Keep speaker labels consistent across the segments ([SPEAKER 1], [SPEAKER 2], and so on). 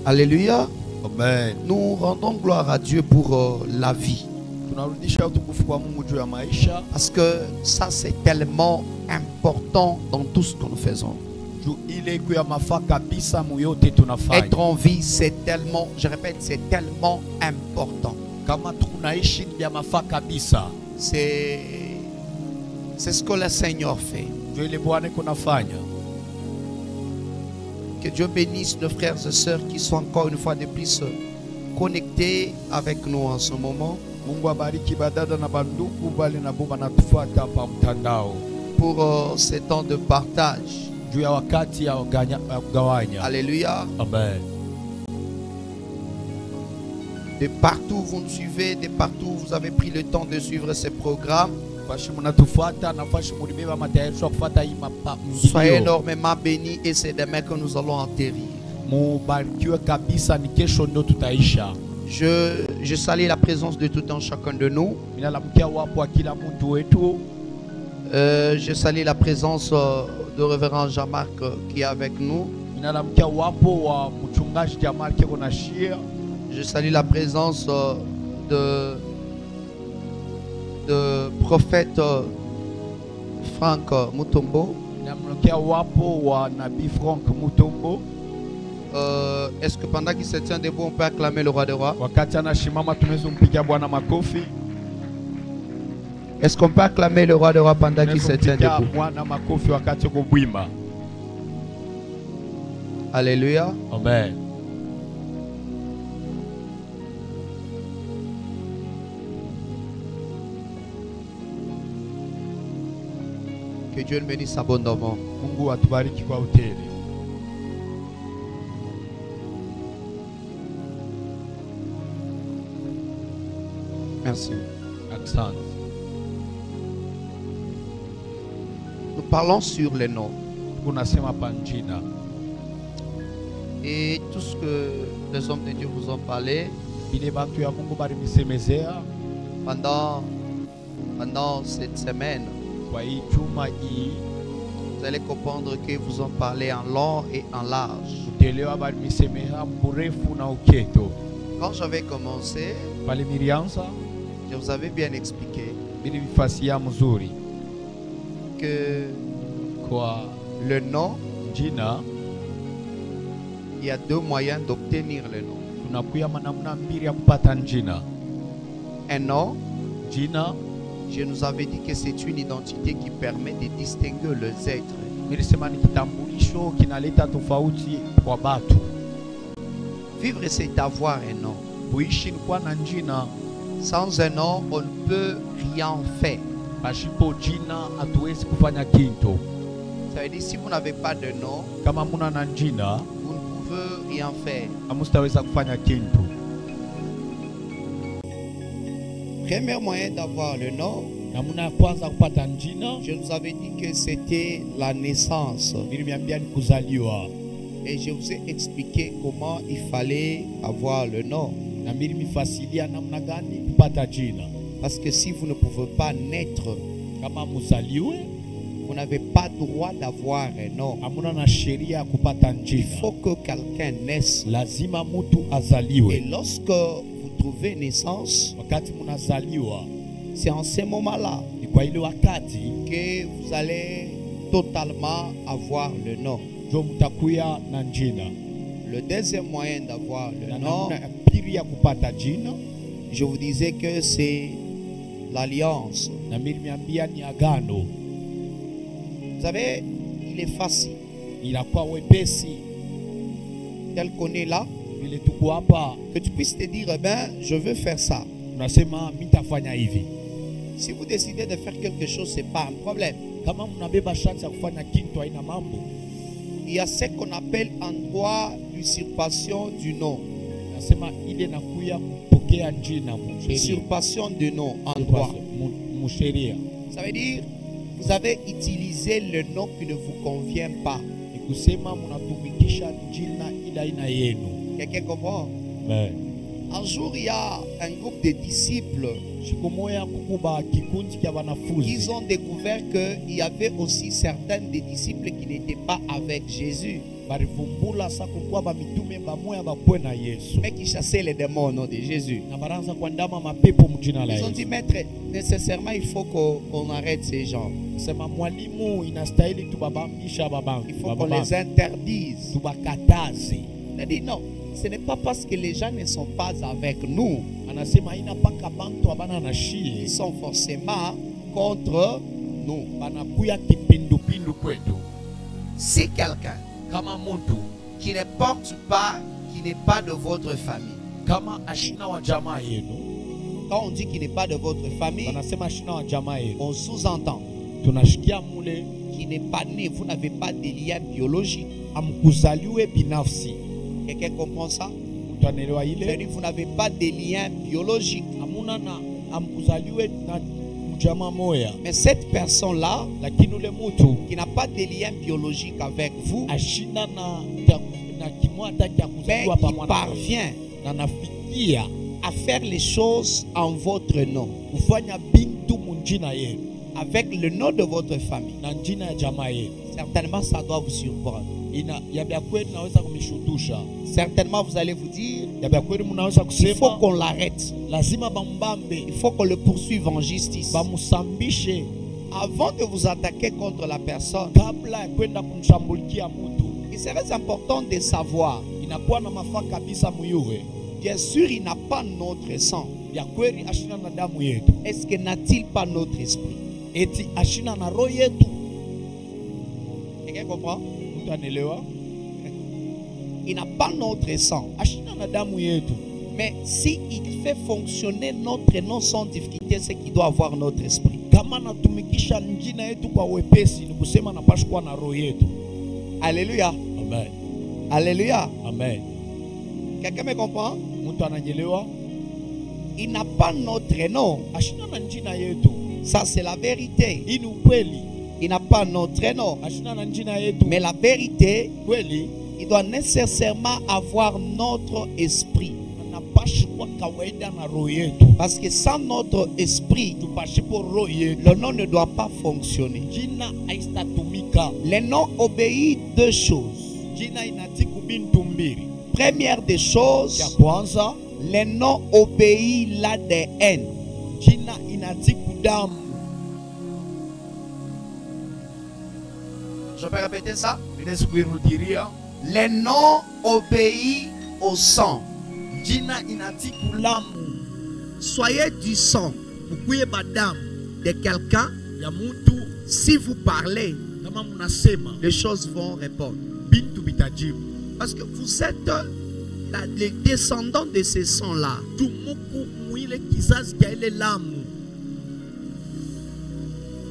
[SPEAKER 1] Alléluia.
[SPEAKER 2] Amen.
[SPEAKER 1] Nous rendons gloire à Dieu pour la vie. Parce que ça c'est tellement important dans tout ce que nous faisons. Être en vie c'est tellement, je répète, c'est tellement important. C'est ce que le Seigneur fait. Que Dieu bénisse nos frères et sœurs qui sont encore une fois de plus connectés avec nous en ce moment. Pour ces temps de partage. Alléluia.
[SPEAKER 2] Amen.
[SPEAKER 1] De partout vous nous suivez, de partout vous avez pris le temps de suivre ces programmes. Soyez énormément bénis et c'est demain que nous allons atterrir. Je salue la présence de tout un chacun de nous. Je salue la présence de révérend Jean-Marc qui est avec nous. Je salue la présence de prophète Franck Mutombo. Est-ce que pendant qu'il se tient debout, on peut acclamer le roi des rois? Est-ce qu'on peut acclamer le roi des rois pendant qu'il se tient debout? Alléluia.
[SPEAKER 2] Amen.
[SPEAKER 1] Que Dieu le bénisse abondamment. Merci. Nous parlons sur les noms. Et tout ce que les hommes de Dieu vous ont parlé pendant cette semaine, vous allez comprendre que vous ont parlé en long et en large. Quand j'avais commencé, je vous avais bien expliqué que le nom, il y a deux moyens d'obtenir le nom. Un nom, je nous avais dit que c'est une identité qui permet de distinguer les êtres. Vivre, c'est avoir un nom. Sans un nom, on ne peut rien faire. Ça veut dire si vous n'avez pas de nom, vous ne pouvez rien faire. Premier moyen d'avoir le nom, je vous avais dit que c'était la naissance. Et je vous ai expliqué comment il fallait avoir le nom. Parce que si vous ne pouvez pas naître, vous n'avez pas droit d'avoir un nom. Il faut que quelqu'un naisse. Et lorsque vous trouvez naissance, c'est en ce moment-là que vous allez totalement avoir le nom. Le deuxième moyen d'avoir le nom, je vous disais que c'est l'alliance. Vous savez, il est facile. Tel qu'on est là, que tu puisses te dire, eh ben, je veux faire ça. Si vous décidez de faire quelque chose, ce n'est pas un problème. Il y a ce qu'on appelle en droit l'usurpation du nom. Usurpation du nom en droit. Ça veut dire, vous avez utilisé le nom qui ne vous convient pas. Quelqu'un comprend? Un jour, il y a un groupe de disciples. Ils ont découvert qu'il y avait aussi certains des disciples qui n'étaient pas avec Jésus. mais qui chassaient les démons au nom de Jésus. Ils ont dit, maître, nécessairement il faut qu'on arrête ces gens. Il faut qu'on les interdise. Il a dit non, ce n'est pas parce que les gens ne sont pas avec nous qu'ils sont forcément contre nous. Si quelqu'un qui ne porte pas, qui n'est pas de votre famille, quand on dit qu'il n'est pas de votre famille, on sous-entend qu'il n'est pas né, vous n'avez pas de lien biologique. Quelqu'un comprend ça? C'est-à-dire vous n'avez pas de lien biologique. Mais cette personne-là, qui n'a pas de lien biologique avec vous, mais qui parvient à faire les choses en votre nom, avec le nom de votre famille, certainement ça doit vous surprendre. Certainement vous allez vous dire, il faut qu'on l'arrête, il faut qu'on le poursuive en justice. Avant de vous attaquer contre la personne, il serait important de savoir, bien sûr il n'a pas notre sang. Est-ce qu'il n'a-t-il pas notre esprit? Quelqu'un comprend? Il n'a pas notre sang. Mais si il fait fonctionner notre nom sans difficulté, c'est qu'il doit avoir notre esprit. Alléluia.
[SPEAKER 2] Amen.
[SPEAKER 1] Alléluia.
[SPEAKER 2] Amen.
[SPEAKER 1] Quelqu'un me comprend? Il n'a pas notre nom. Ça c'est la vérité. Il n'a pas notre nom. Mais la vérité, il doit nécessairement avoir notre esprit. Parce que sans notre esprit, le nom ne doit pas fonctionner. Le nom obéit deux choses. Première des choses, le nom obéit l'ADN. Je peux répéter ça? Le nom obéit au sang. Soyez du sang de quelqu'un. Si vous parlez, les choses vont répondre. Parce que vous êtes les descendants de ce sang-là.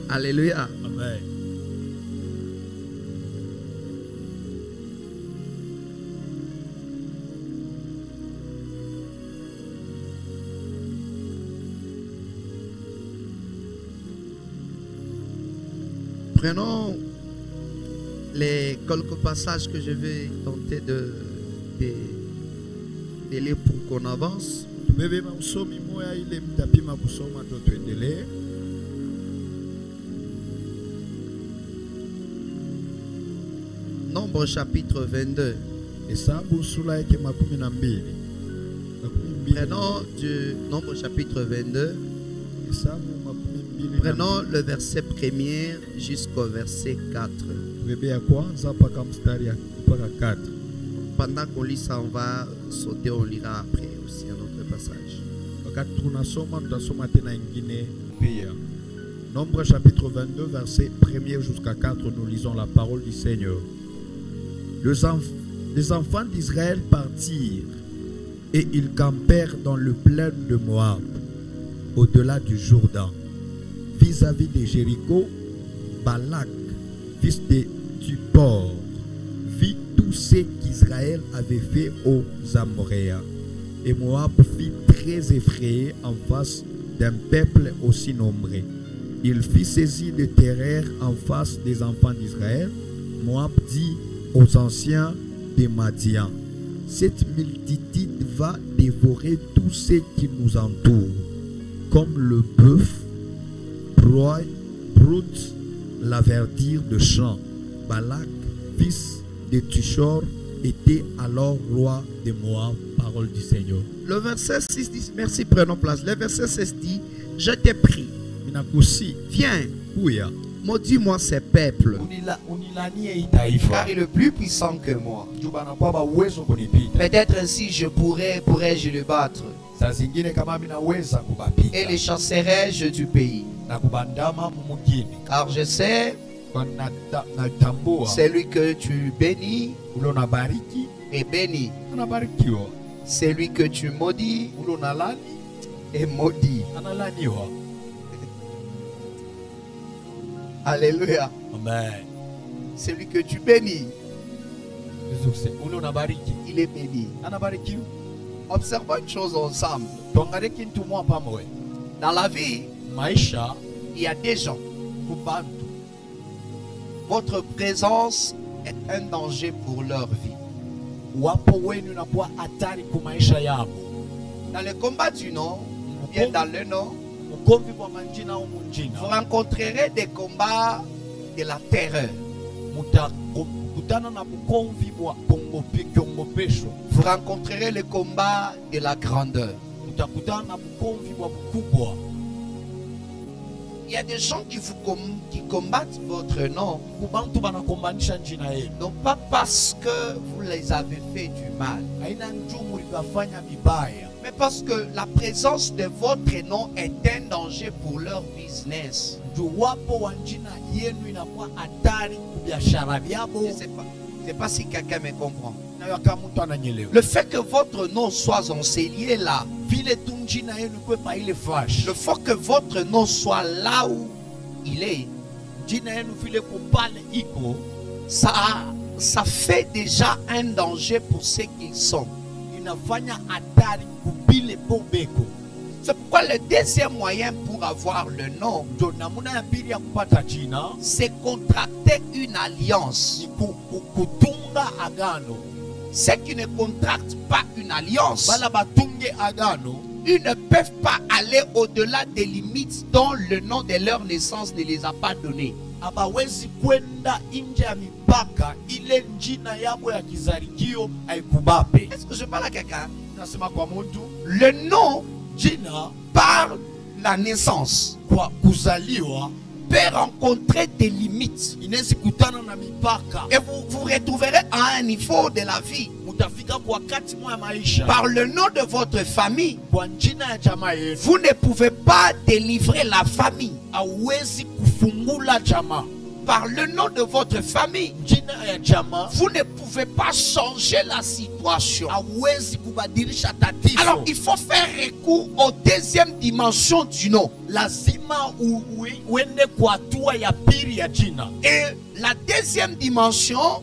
[SPEAKER 1] Alléluia.
[SPEAKER 2] Amen.
[SPEAKER 1] Prenons les quelques passages que je vais tenter de lire pour qu'on avance. Nombre chapitre 22. Prenons du Nombre chapitre 22. Prenons le verset 1er jusqu'au verset 4. Pendant qu'on lit ça, on va sauter, on lira après aussi un autre passage.
[SPEAKER 2] Nombre chapitre 22, verset 1er jusqu'à 4, nous lisons la parole du Seigneur. Les enfants d'Israël partirent et ils campèrent dans le plain de Moab, au-delà du Jourdain, vis-à-vis de Jéricho. Balak, fils de Tupor, vit tout ce qu'Israël avait fait aux Amoréens. Et Moab fut très effrayé en face d'un peuple aussi nombreux. Il fit saisir de terreur en face des enfants d'Israël. Moab dit aux anciens de Madian: cette multitude va dévorer tout ce qui nous entoure, comme le bœuf broute la verdure de champ. Balak, fils de Tushor était alors roi de Moab. Parole du Seigneur.
[SPEAKER 1] Le verset 6 dit, merci, prenons place. Le verset 16 dit, je t'ai pris. Viens, maudis-moi ces peuples, car il est plus puissant que moi. Peut-être ainsi pourrais-je le battre, et les chasserai-je du pays. Car je sais, celui que tu bénis est béni, celui que tu maudis est maudit. Alléluia.
[SPEAKER 2] Amen.
[SPEAKER 1] Celui que tu bénis, il est béni. Observons une chose ensemble. Dans la vie, il y a des gens. Votre présence est un danger pour leur vie. Dans le combat du nom, ou bien dans le nom, vous rencontrerez des combats de la terreur. Vous rencontrerez le combat de la grandeur. Il y a des gens qui combattent votre nom, non pas parce que vous les avez fait du mal, mais parce que la présence de votre nom est un danger pour leur business. Je ne sais pas si quelqu'un me comprend. Le fait que votre nom soit enseigné là, le fait que votre nom soit là où il est, ça fait déjà un danger pour ceux qu'ils sont. C'est pourquoi le deuxième moyen pour avoir le nom, c'est contracter une alliance. Ceux qui ne contractent pas une alliance, ils ne peuvent pas aller au-delà des limites dont le nom de leur naissance ne les a pas données. Est-ce que je parle à quelqu'un? Le nom par la naissance peut rencontrer des limites. Et vous retrouverez à un niveau de la vie. Par le nom de votre famille, vous ne pouvez pas délivrer la famille. Par le nom de votre famille, vous ne pouvez pas changer la situation. Alors il faut faire recours aux deuxième dimension du nom. Et la deuxième dimension,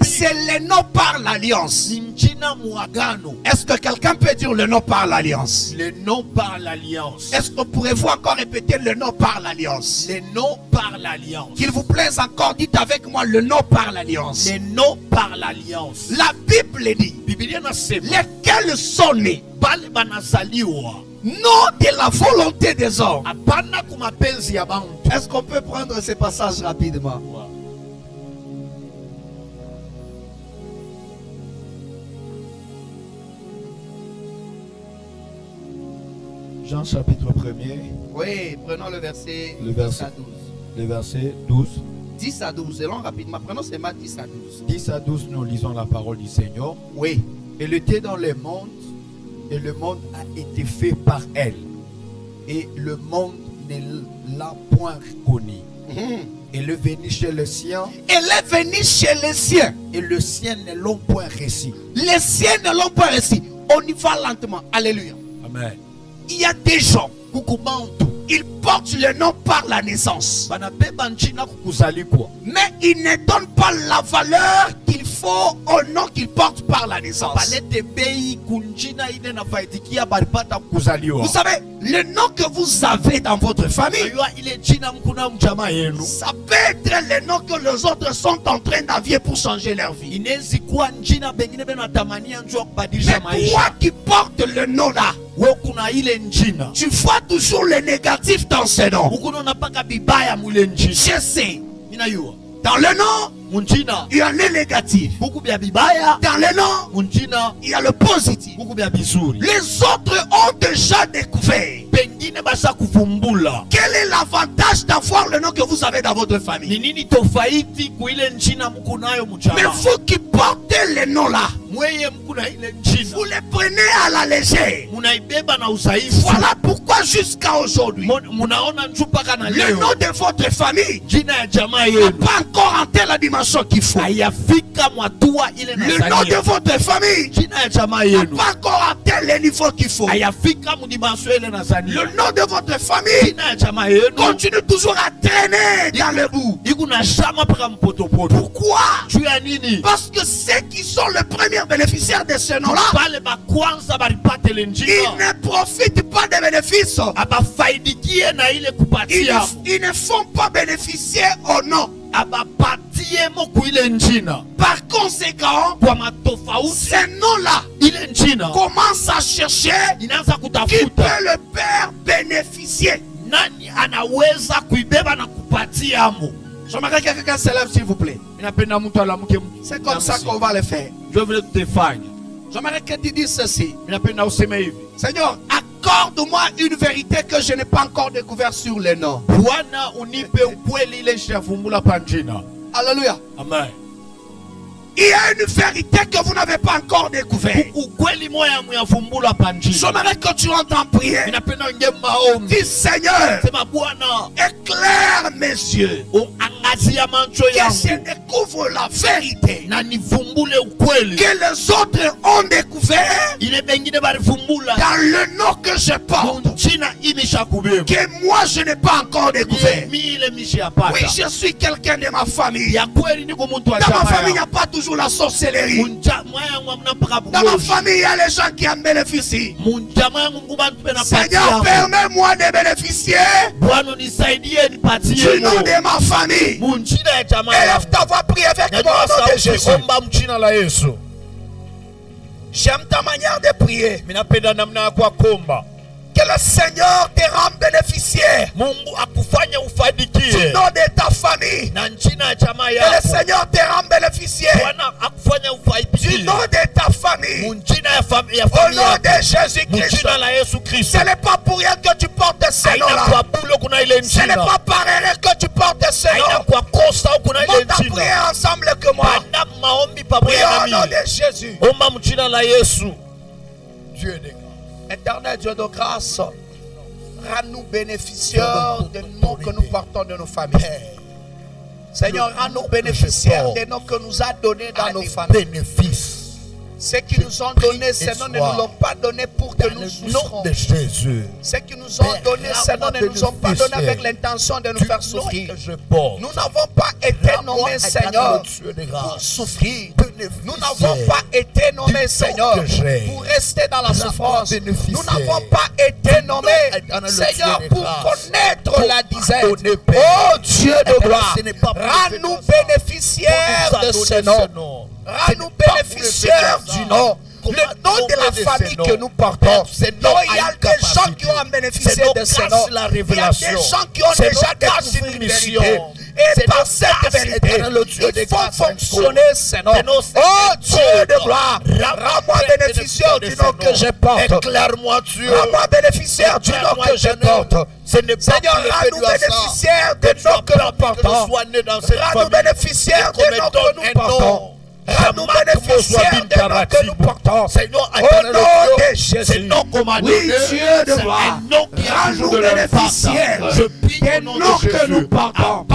[SPEAKER 1] c'est le nom par l'alliance. Est-ce que quelqu'un peut dire le nom par l'alliance?
[SPEAKER 2] Le nom par l'alliance.
[SPEAKER 1] Est-ce que pourrez-vous encore répéter le nom par l'alliance?
[SPEAKER 2] Le nom par l'alliance.
[SPEAKER 1] Qu'il vous plaise encore, dites avec moi le nom par l'alliance.
[SPEAKER 2] Le nom par l'alliance.
[SPEAKER 1] La Bible dit, lesquels sont nés non de la volonté des hommes. Est-ce qu'on peut prendre ces passages rapidement?
[SPEAKER 2] Jean chapitre 1er.
[SPEAKER 1] Oui, prenons le verset
[SPEAKER 2] 10 à 12. Le verset
[SPEAKER 1] 12. 10 à 12, allons rapidement. Prenons ces maths 10 à 12.
[SPEAKER 2] 10 à 12, nous lisons la parole du Seigneur.
[SPEAKER 1] Oui.
[SPEAKER 2] Elle était dans le monde, et le monde a été fait par elle. Et le monde ne l'a point reconnue. Elle est venue chez les siens.
[SPEAKER 1] Elle est venue chez les siens.
[SPEAKER 2] Et les siens ne l'ont point reçu.
[SPEAKER 1] Les siens ne l'ont point reçu. On y va lentement. Alléluia.
[SPEAKER 2] Amen.
[SPEAKER 1] Il y a des gens, ils portent le nom par la naissance, mais ils ne donnent pas la valeur qu'il faut au nom qu'ils portent par la naissance. Vous savez, le nom que vous avez dans votre famille, ça peut être le nom que les autres sont en train d'avier pour changer leur vie. Mais toi qui portes le nom là, tu vois toujours le négatif dans ce nom. Je sais, dans le nom, munjina
[SPEAKER 3] il y a le négatif.
[SPEAKER 1] buku bya bibaya,
[SPEAKER 3] Dans le nom,
[SPEAKER 1] munjina
[SPEAKER 3] il y a le positif.
[SPEAKER 1] buku bya bizuri.
[SPEAKER 3] Les autres ont déjà découvert.
[SPEAKER 1] Pengine basa kufumbula.
[SPEAKER 3] Quel est l'avantage d'avoir le nom que vous avez dans votre famille?
[SPEAKER 1] Ni nini tofaiti kuile njina mkunayo
[SPEAKER 3] Mais
[SPEAKER 1] mchama.
[SPEAKER 3] vous qui portez le nom là,
[SPEAKER 1] Mweye mkuna ile njina.
[SPEAKER 3] vous les prenez à la légère.
[SPEAKER 1] Munaibeba na usaifu.
[SPEAKER 3] Voilà pourquoi jusqu'à aujourd'hui,
[SPEAKER 1] Munaona mpaka na
[SPEAKER 3] le
[SPEAKER 1] leo.
[SPEAKER 3] nom de votre famille
[SPEAKER 1] Jina ya jamaa
[SPEAKER 3] n'a
[SPEAKER 1] yenu.
[SPEAKER 3] pas encore atteint la dimension qu'il faut.
[SPEAKER 1] Hayafika mwatua ile
[SPEAKER 3] Le nom de
[SPEAKER 1] nazania.
[SPEAKER 3] votre famille
[SPEAKER 1] Jina ya jamaa
[SPEAKER 3] n'a
[SPEAKER 1] yenu.
[SPEAKER 3] pas encore atteint le niveau qu'il faut.
[SPEAKER 1] Hayafika mudimension ile nazania.
[SPEAKER 3] Le nom de votre famille
[SPEAKER 1] Jina ya jamaa yenu.
[SPEAKER 3] continue toujours à traîner dans le bout.
[SPEAKER 1] Ikuna shama paka mpotopoto.
[SPEAKER 3] Pourquoi?
[SPEAKER 1] Juu ya nini?
[SPEAKER 3] Parce que ceux qui sont les premiers bénéficiaires de ce nom-là,
[SPEAKER 1] Pale bakwanza balipate le
[SPEAKER 3] ils
[SPEAKER 1] njina.
[SPEAKER 3] ne profitent pas des bénéfices.
[SPEAKER 1] Abafaidikie na ile kupatia.
[SPEAKER 3] Ils ne font pas bénéficier au nom.
[SPEAKER 1] Abapatie mo kuile njina.
[SPEAKER 3] Par conséquent,
[SPEAKER 1] Kwa matofauti
[SPEAKER 3] ce nom-là
[SPEAKER 1] ile njina
[SPEAKER 3] commence à chercher
[SPEAKER 1] inaanza
[SPEAKER 3] qui
[SPEAKER 1] kutafuta
[SPEAKER 3] peut le faire bénéficier.
[SPEAKER 1] nani anaweza kuibeba na kupatia mo.
[SPEAKER 3] J'aimerais que quelqu'un se lève, s'il vous plaît.
[SPEAKER 1] Inapenda mtu alamuke.
[SPEAKER 3] C'est comme ça qu'on va le faire.
[SPEAKER 1] Je veux te faire.
[SPEAKER 3] J'aimerais que tu dises ceci.
[SPEAKER 1] Inapenda useme hivi.
[SPEAKER 3] Seigneur, accorde-moi une vérité que je n'ai pas encore découverte sur les noms.
[SPEAKER 1] Bwana unipe ukweli ile nishavumbula pa njina.
[SPEAKER 3] Alléluia.
[SPEAKER 1] Amen.
[SPEAKER 3] Il y a une vérité que vous n'avez pas encore découverte.
[SPEAKER 1] Ukweli moya muyavumbula pa njina.
[SPEAKER 3] J'aimerais que tu entres en prière.
[SPEAKER 1] Inapenda unge maombi.
[SPEAKER 3] Dis Seigneur,
[SPEAKER 1] Sema Bwana
[SPEAKER 3] éclaire mes yeux.
[SPEAKER 1] uangazia macho
[SPEAKER 3] Que je
[SPEAKER 1] yangu
[SPEAKER 3] découvre la vérité
[SPEAKER 1] na nivumbule ukweli
[SPEAKER 3] que les autres ont découvert
[SPEAKER 1] ile bengine balivumbula
[SPEAKER 3] dans le nom que je porte.
[SPEAKER 1] munjina imeshakubeba
[SPEAKER 3] Que moi je n'ai pas encore découvert.
[SPEAKER 1] mile
[SPEAKER 3] Oui,
[SPEAKER 1] mishapata
[SPEAKER 3] je suis quelqu'un de ma famille.
[SPEAKER 1] ya kweli niko muntu wa
[SPEAKER 3] Dans ma famille, il n'y
[SPEAKER 1] jamaa
[SPEAKER 3] a pas toujours la sorcellerie.
[SPEAKER 1] munjamaa yangu amna mpaka
[SPEAKER 3] Dans ma
[SPEAKER 1] bugoji
[SPEAKER 3] famille, il y a les gens qui en bénéficient.
[SPEAKER 1] munjamaa yangu ngubantu pena
[SPEAKER 3] Seigneur,
[SPEAKER 1] patia
[SPEAKER 3] permets-moi de bénéficier
[SPEAKER 1] Bwana nisaidie
[SPEAKER 3] du
[SPEAKER 1] nipatie
[SPEAKER 3] nom de ma famille.
[SPEAKER 1] munjina ya jamaa
[SPEAKER 3] Élève
[SPEAKER 1] yangu
[SPEAKER 3] ta voix, prie avec moi
[SPEAKER 1] nyanyua
[SPEAKER 3] au nom de
[SPEAKER 1] sauti
[SPEAKER 3] Jésus.
[SPEAKER 1] omba mjina la Yesu.
[SPEAKER 3] J'aime ta manière de prier.
[SPEAKER 1] Minapenda namna yako ya kuomba.
[SPEAKER 3] Que le Seigneur te rende bénéficiaire
[SPEAKER 1] Mungu akufanye
[SPEAKER 3] du
[SPEAKER 1] ufanikiwe
[SPEAKER 3] nom de ta famille.
[SPEAKER 1] na njina ya jamaa
[SPEAKER 3] Que le
[SPEAKER 1] yako.
[SPEAKER 3] Seigneur te rende bénéficiaire
[SPEAKER 1] Bwana akufanye
[SPEAKER 3] du
[SPEAKER 1] ufanikiwe
[SPEAKER 3] nom de ta famille.
[SPEAKER 1] munjina ya
[SPEAKER 3] Au
[SPEAKER 1] familia
[SPEAKER 3] nom de Jésus-Christ.
[SPEAKER 1] munjina la Yesu Kristo.
[SPEAKER 3] Ce n'est pas pour rien que tu portes ce
[SPEAKER 1] Haina
[SPEAKER 3] nom-là.
[SPEAKER 1] kwa bulo kuna ile
[SPEAKER 3] Ce n'est
[SPEAKER 1] njina.
[SPEAKER 3] pas par erreur que tu portes ce
[SPEAKER 1] Haina
[SPEAKER 3] nom.
[SPEAKER 1] kwa kosa au kuna ile
[SPEAKER 3] Monte à prier
[SPEAKER 1] njina.
[SPEAKER 3] ensemble que moi.
[SPEAKER 1] Panda maombi pamoja
[SPEAKER 3] Prions
[SPEAKER 1] na
[SPEAKER 3] au nom
[SPEAKER 1] mimi.
[SPEAKER 3] de Jésus.
[SPEAKER 1] Omba mjina la Yesu.
[SPEAKER 3] Dieu de grâce. Éternel Dieu de grâce, rends-nous bénéficiaires des noms que nous portons de nos familles. Seigneur, rends-nous bénéficiaires des noms que nous a donnés dans nos familles.
[SPEAKER 1] Bénéfice.
[SPEAKER 3] Ceux qui nous ont donné ces noms ne nous l'ont pas donné pour que nous souffrons.
[SPEAKER 1] de Jésus.
[SPEAKER 3] Ceux qui nous ont donné ces noms ne nous ont pas donné avec l'intention de nous faire souffrir. Nous n'avons pas été nommés, Seigneur, pour souffrir. Nous n'avons pas été nommés, Seigneur, pour rester dans la souffrance. Nous n'avons pas été nommés, Seigneur, pour connaître la disette. Oh Dieu de gloire, rends-nous bénéficiaires de ce nom. Rends-nous bénéficiaires du nom. Le nom de la famille que nous portons. Non, il y a des gens qui ont bénéficié de ce nom. Il y a des gens qui ont déjà découvert une vérité. Et par cette vérité, il faut fonctionner ce nom. Oh Dieu de gloire, rends-moi bénéficiaire du nom que je porte.
[SPEAKER 1] Éclaire-moi Dieu.
[SPEAKER 3] Rends-moi bénéficiaire du nom que je porte. Seigneur, rends-nous bénéficiaires du nom que nous portons. Rends-nous bénéficiaires du nom que nous portons. Rends-nous bénéficiaires des noms que nous portons. Au nom de Jésus. Oui, Dieu de gloire. Rends-nous bénéficiaires des noms que nous portons.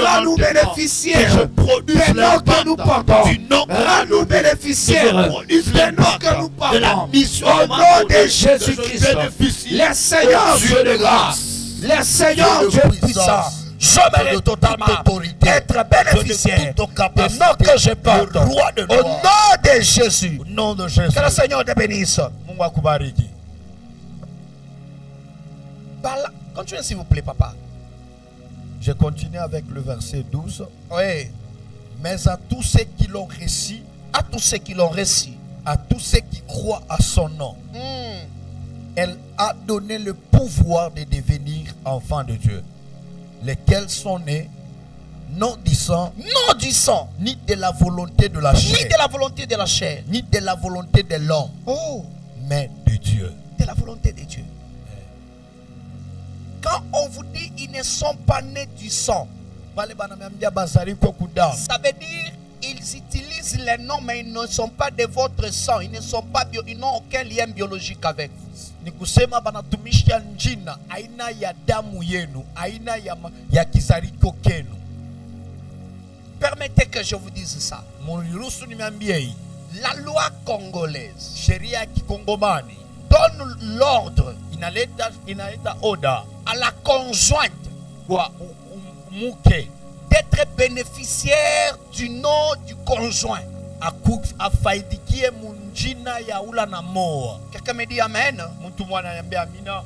[SPEAKER 3] Rends-nous bénéficiaires des noms que nous portons. Rends-nous bénéficiaires des noms que nous portons. Au nom de Jésus-Christ. Les seigneurs Dieu de grâce. Les seigneurs Dieu puissant. Je mérite totalement être bénéficiaire des noms que je porte. Au nom de Jésus. Que le Seigneur te bénisse. Continuez s'il vous plaît, papa.
[SPEAKER 2] Je continue avec le verset 12.
[SPEAKER 3] Oui.
[SPEAKER 2] Mais à tous ceux qui l'ont reçu,
[SPEAKER 3] À tous ceux qui l'ont reçu,
[SPEAKER 2] à tous ceux qui croient à son nom, elle a donné le pouvoir de devenir enfants de Dieu, lesquels sont nés
[SPEAKER 3] Non du sang.
[SPEAKER 1] Non du sang.
[SPEAKER 3] Ni de la volonté de la chair.
[SPEAKER 1] Ni de la volonté de la chair.
[SPEAKER 3] Ni de la volonté de l'homme.
[SPEAKER 1] Oh.
[SPEAKER 3] Mais de Dieu.
[SPEAKER 1] De la volonté de Dieu. Quand on vous dit ils ne sont pas nés du sang, ça veut dire ils utilisent les noms mais ils ne sont pas de votre sang. Ils ne sont pas ils n'ont aucun lien biologique avec vous.
[SPEAKER 3] Ni kusema banatumisha njina aina ya damu yenu, aina ya kizariko kenu.
[SPEAKER 1] Permettez que je vous dise ça.
[SPEAKER 3] Muniruhusu niambie,
[SPEAKER 1] la loi congolaise,
[SPEAKER 3] sheria ya kikongomani,
[SPEAKER 1] donne l'ordre,
[SPEAKER 3] inaleta order
[SPEAKER 1] à la conjointe
[SPEAKER 3] kwa mke
[SPEAKER 1] d'être bénéficiaire du nom du conjoint.
[SPEAKER 3] Afaidikie munjina ya ula na moa.
[SPEAKER 1] Quelqu'un me dit amen.
[SPEAKER 3] Mtu mwana ananiambia amina.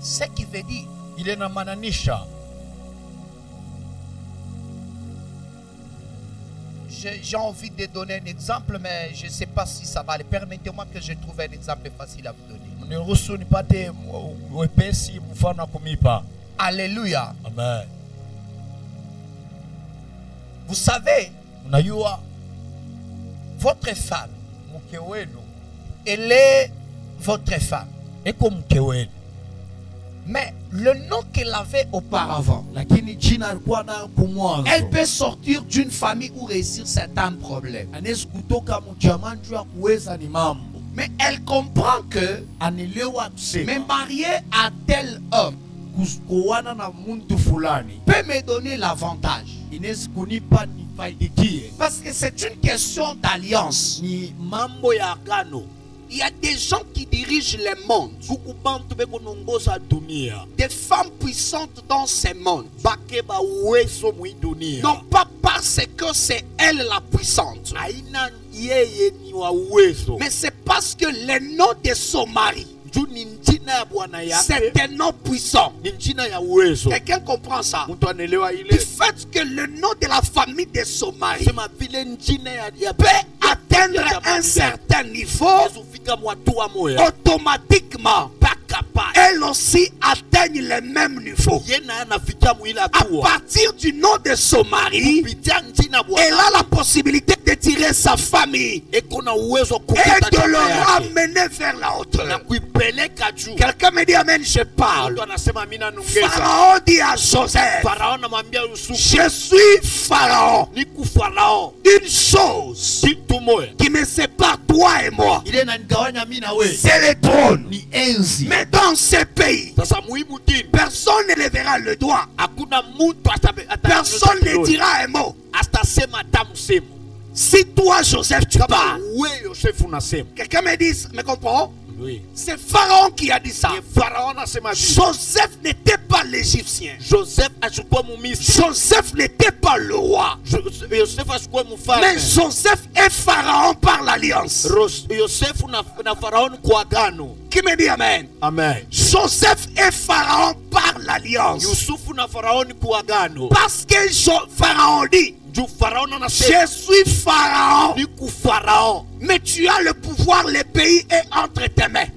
[SPEAKER 1] Ce qui veut dire,
[SPEAKER 3] ile na mananisha,
[SPEAKER 1] j'ai envie de donner un exemple, mais je ne sais pas si ça va aller. Permettez-moi que je trouve un exemple facile à vous donner. Alléluia.
[SPEAKER 3] Amen.
[SPEAKER 1] Vous savez, votre femme, elle est votre femme. Mais le nom qu'elle avait auparavant, elle peut sortir d'une famille ou réussir certains problèmes. Mais elle comprend que me marier à tel homme peut me donner l'avantage. Parce que c'est une question d'alliance. Il y a des gens qui dirigent le monde. Des femmes puissantes dans ce monde. Non pas parce que c'est elle la puissante. Mais c'est parce que le nom de son mari, c'est un nom puissant. Quelqu'un comprend ça? Du fait que le nom de la famille de son mari peut atteindre un certain niveau, automatiquement elle aussi atteigne le même niveau. À partir du nom de son mari, elle a la possibilité de tirer sa famille et de le ramener vers la hauteur. Quelqu'un me dit amen, je parle. Pharaon dit à Joseph, je suis Pharaon. Une chose qui me sépare toi et moi, c'est le trône. Mais dans ce pays, personne ne lèvera le doigt. Personne ne dira un mot. Si toi Joseph tu parles, quelqu'un me dit, me comprend?
[SPEAKER 3] Oui.
[SPEAKER 1] C'est Pharaon qui a dit ça. Joseph n'était pas l'Égyptien. Joseph n'était pas le roi. Mais Joseph et Pharaon par l'alliance. Qui me dit amen?
[SPEAKER 3] Amen.
[SPEAKER 1] Joseph et Pharaon par l'alliance. Parce que Pharaon dit, je suis Pharaon. Mais tu as le pouvoir, le pays est entre tes mains.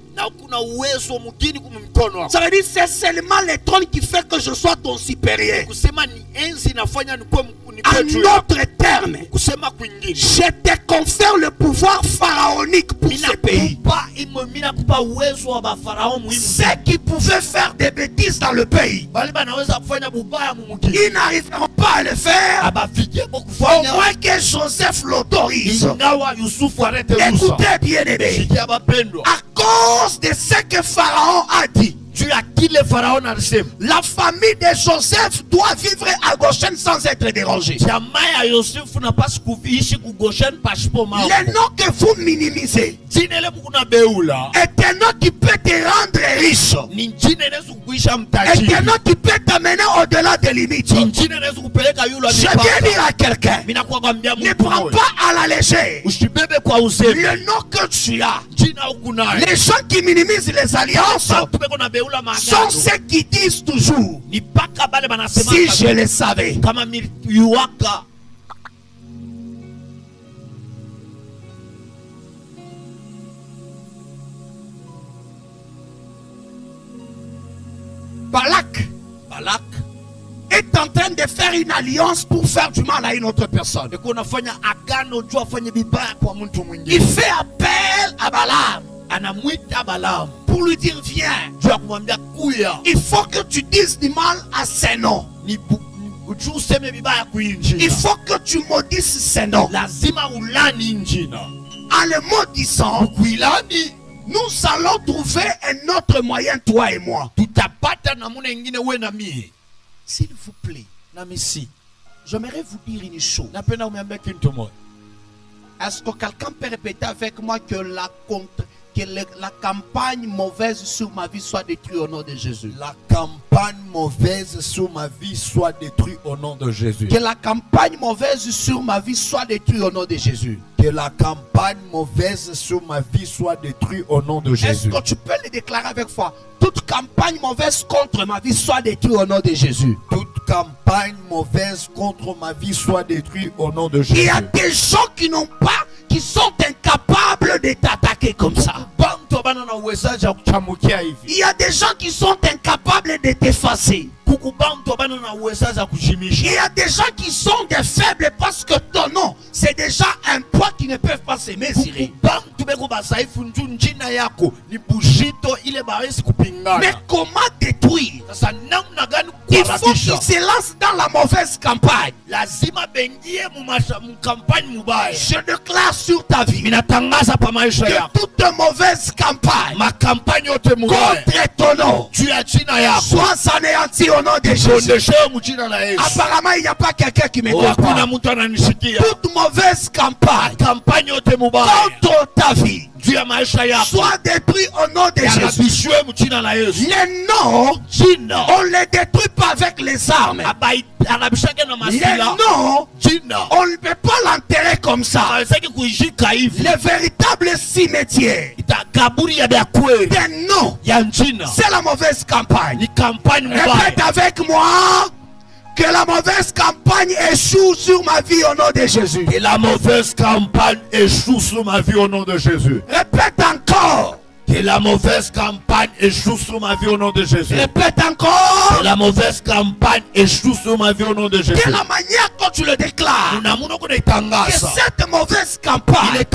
[SPEAKER 1] Ça veut dire c'est seulement le trône qui fait que je sois ton supérieur. En d'autres termes, je te confère le pouvoir pharaonique pour ce pays. Ceux qui pouvaient faire des bêtises dans le pays, ils n'arriveront pas à le faire. Au moins que Joseph l'autorise. Écoutez bien aimé, à cause de ce que Pharaon a dit, la famille de Joseph doit vivre à Goshen sans être dérangée. Le nom que vous minimisez est un nom qui peut te rendre riche. Est un nom qui peut t'amener au-delà des limites. Je viens dire à quelqu'un, ne prends pas à la légère le nom que tu as. Les gens qui minimisent les alliances sont ceux qui disent toujours, si je le savais.
[SPEAKER 3] Balak est en train de faire une alliance pour faire du mal à une autre personne. Il fait appel à Balaam pour lui dire viens. Il faut que tu dises du mal à ses noms. Il faut que tu maudisses ses noms. En le maudissant, nous allons trouver un autre moyen, toi et moi. S'il vous plaît, j'aimerais vous dire une chose. Est-ce que quelqu'un peut répéter avec moi que la campagne mauvaise sur ma vie soit détruite au nom de Jésus?
[SPEAKER 1] La campagne mauvaise sur ma vie soit détruite au nom de Jésus.
[SPEAKER 3] Que la campagne mauvaise sur ma vie soit détruite au nom de Jésus.
[SPEAKER 1] Que la campagne mauvaise sur ma vie soit détruite au nom de Jésus.
[SPEAKER 3] Est-ce que tu peux le déclarer avec foi? Toute campagne mauvaise contre ma vie soit détruite au nom de Jésus.
[SPEAKER 1] Toute campagne mauvaise contre ma vie soit détruite au nom de Jésus.
[SPEAKER 3] Il y a des gens qui n'ont pas, qui sont incapables de t'attaquer comme ça. Il y a des gens qui sont incapables de t'effacer. Il y a des gens qui sont des faibles parce que ton nom, c'est déjà un poids qui ne peuvent pas se mesurer. Mais comment détruire? Il faut qu'il se lance dans la mauvaise campagne. Je déclare sur ta vie que toute mauvaise campagne contre ton nom soit anéantie au nom de Jésus. Apparemment, il n'y a pas quelqu'un qui me comprend. Toute mauvaise campagne contre ta vie soit détruit au nom de Jésus. Les noms, on ne les détruit pas avec les armes. Les noms, on ne peut pas l'enterrer comme ça. Le véritable cimetière des noms, c'est la mauvaise campagne. Répète avec moi. Que la mauvaise campagne échoue sur ma vie au nom de Jésus.
[SPEAKER 1] Que la mauvaise campagne échoue sur ma vie au nom de Jésus.
[SPEAKER 3] Répète encore.
[SPEAKER 1] Que la mauvaise campagne échoue sur ma vie au nom de Jésus.
[SPEAKER 3] Répète encore.
[SPEAKER 1] Que la mauvaise campagne échoue sur ma vie au nom de Jésus.
[SPEAKER 3] De la manière dont tu le déclares, que cette mauvaise campagne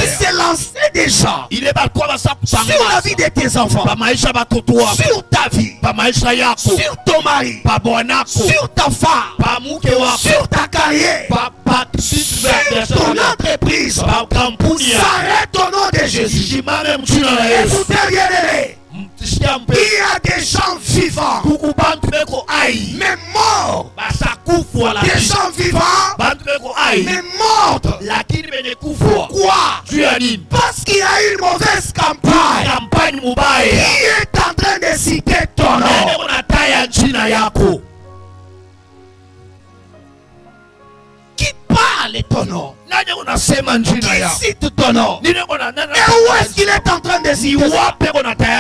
[SPEAKER 3] qui s'est lancée déjà sur la vie de tes enfants, sur ta vie, sur ton mari, sur ta femme, sur ta carrière, sur ton entreprise, s'arrête au nom de Jésus. Écoutez bien, il y a des gens vivants, mais morts. Des gens vivants, mais morts. Pourquoi? Parce qu'il y a une mauvaise campagne qui est en train de citer ton nom. Qui parle ton nom? Qui cite ton nom? Et où est-ce qu'il est en train de citer?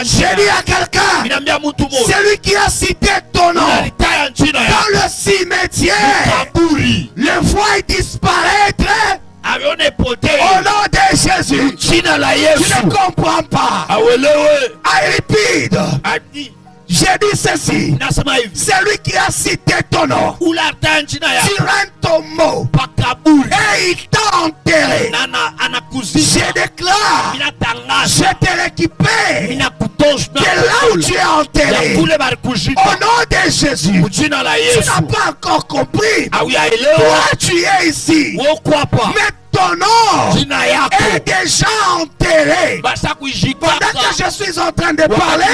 [SPEAKER 3] J'ai dit à quelqu'un, celui qui a cité ton nom dans le cimetière, le voit disparaître au nom de Jésus. Tu ne comprends pas. Aripide, j'ai dit ceci, celui qui a cité ton nom sur un tombeau et il t'a enterré, je déclare, je te récupère de là où tu es enterré au nom de Jésus. Tu n'as pas encore compris. Toi tu es ici, mais ton nom est déjà enterré. Pendant que je suis en train de parler,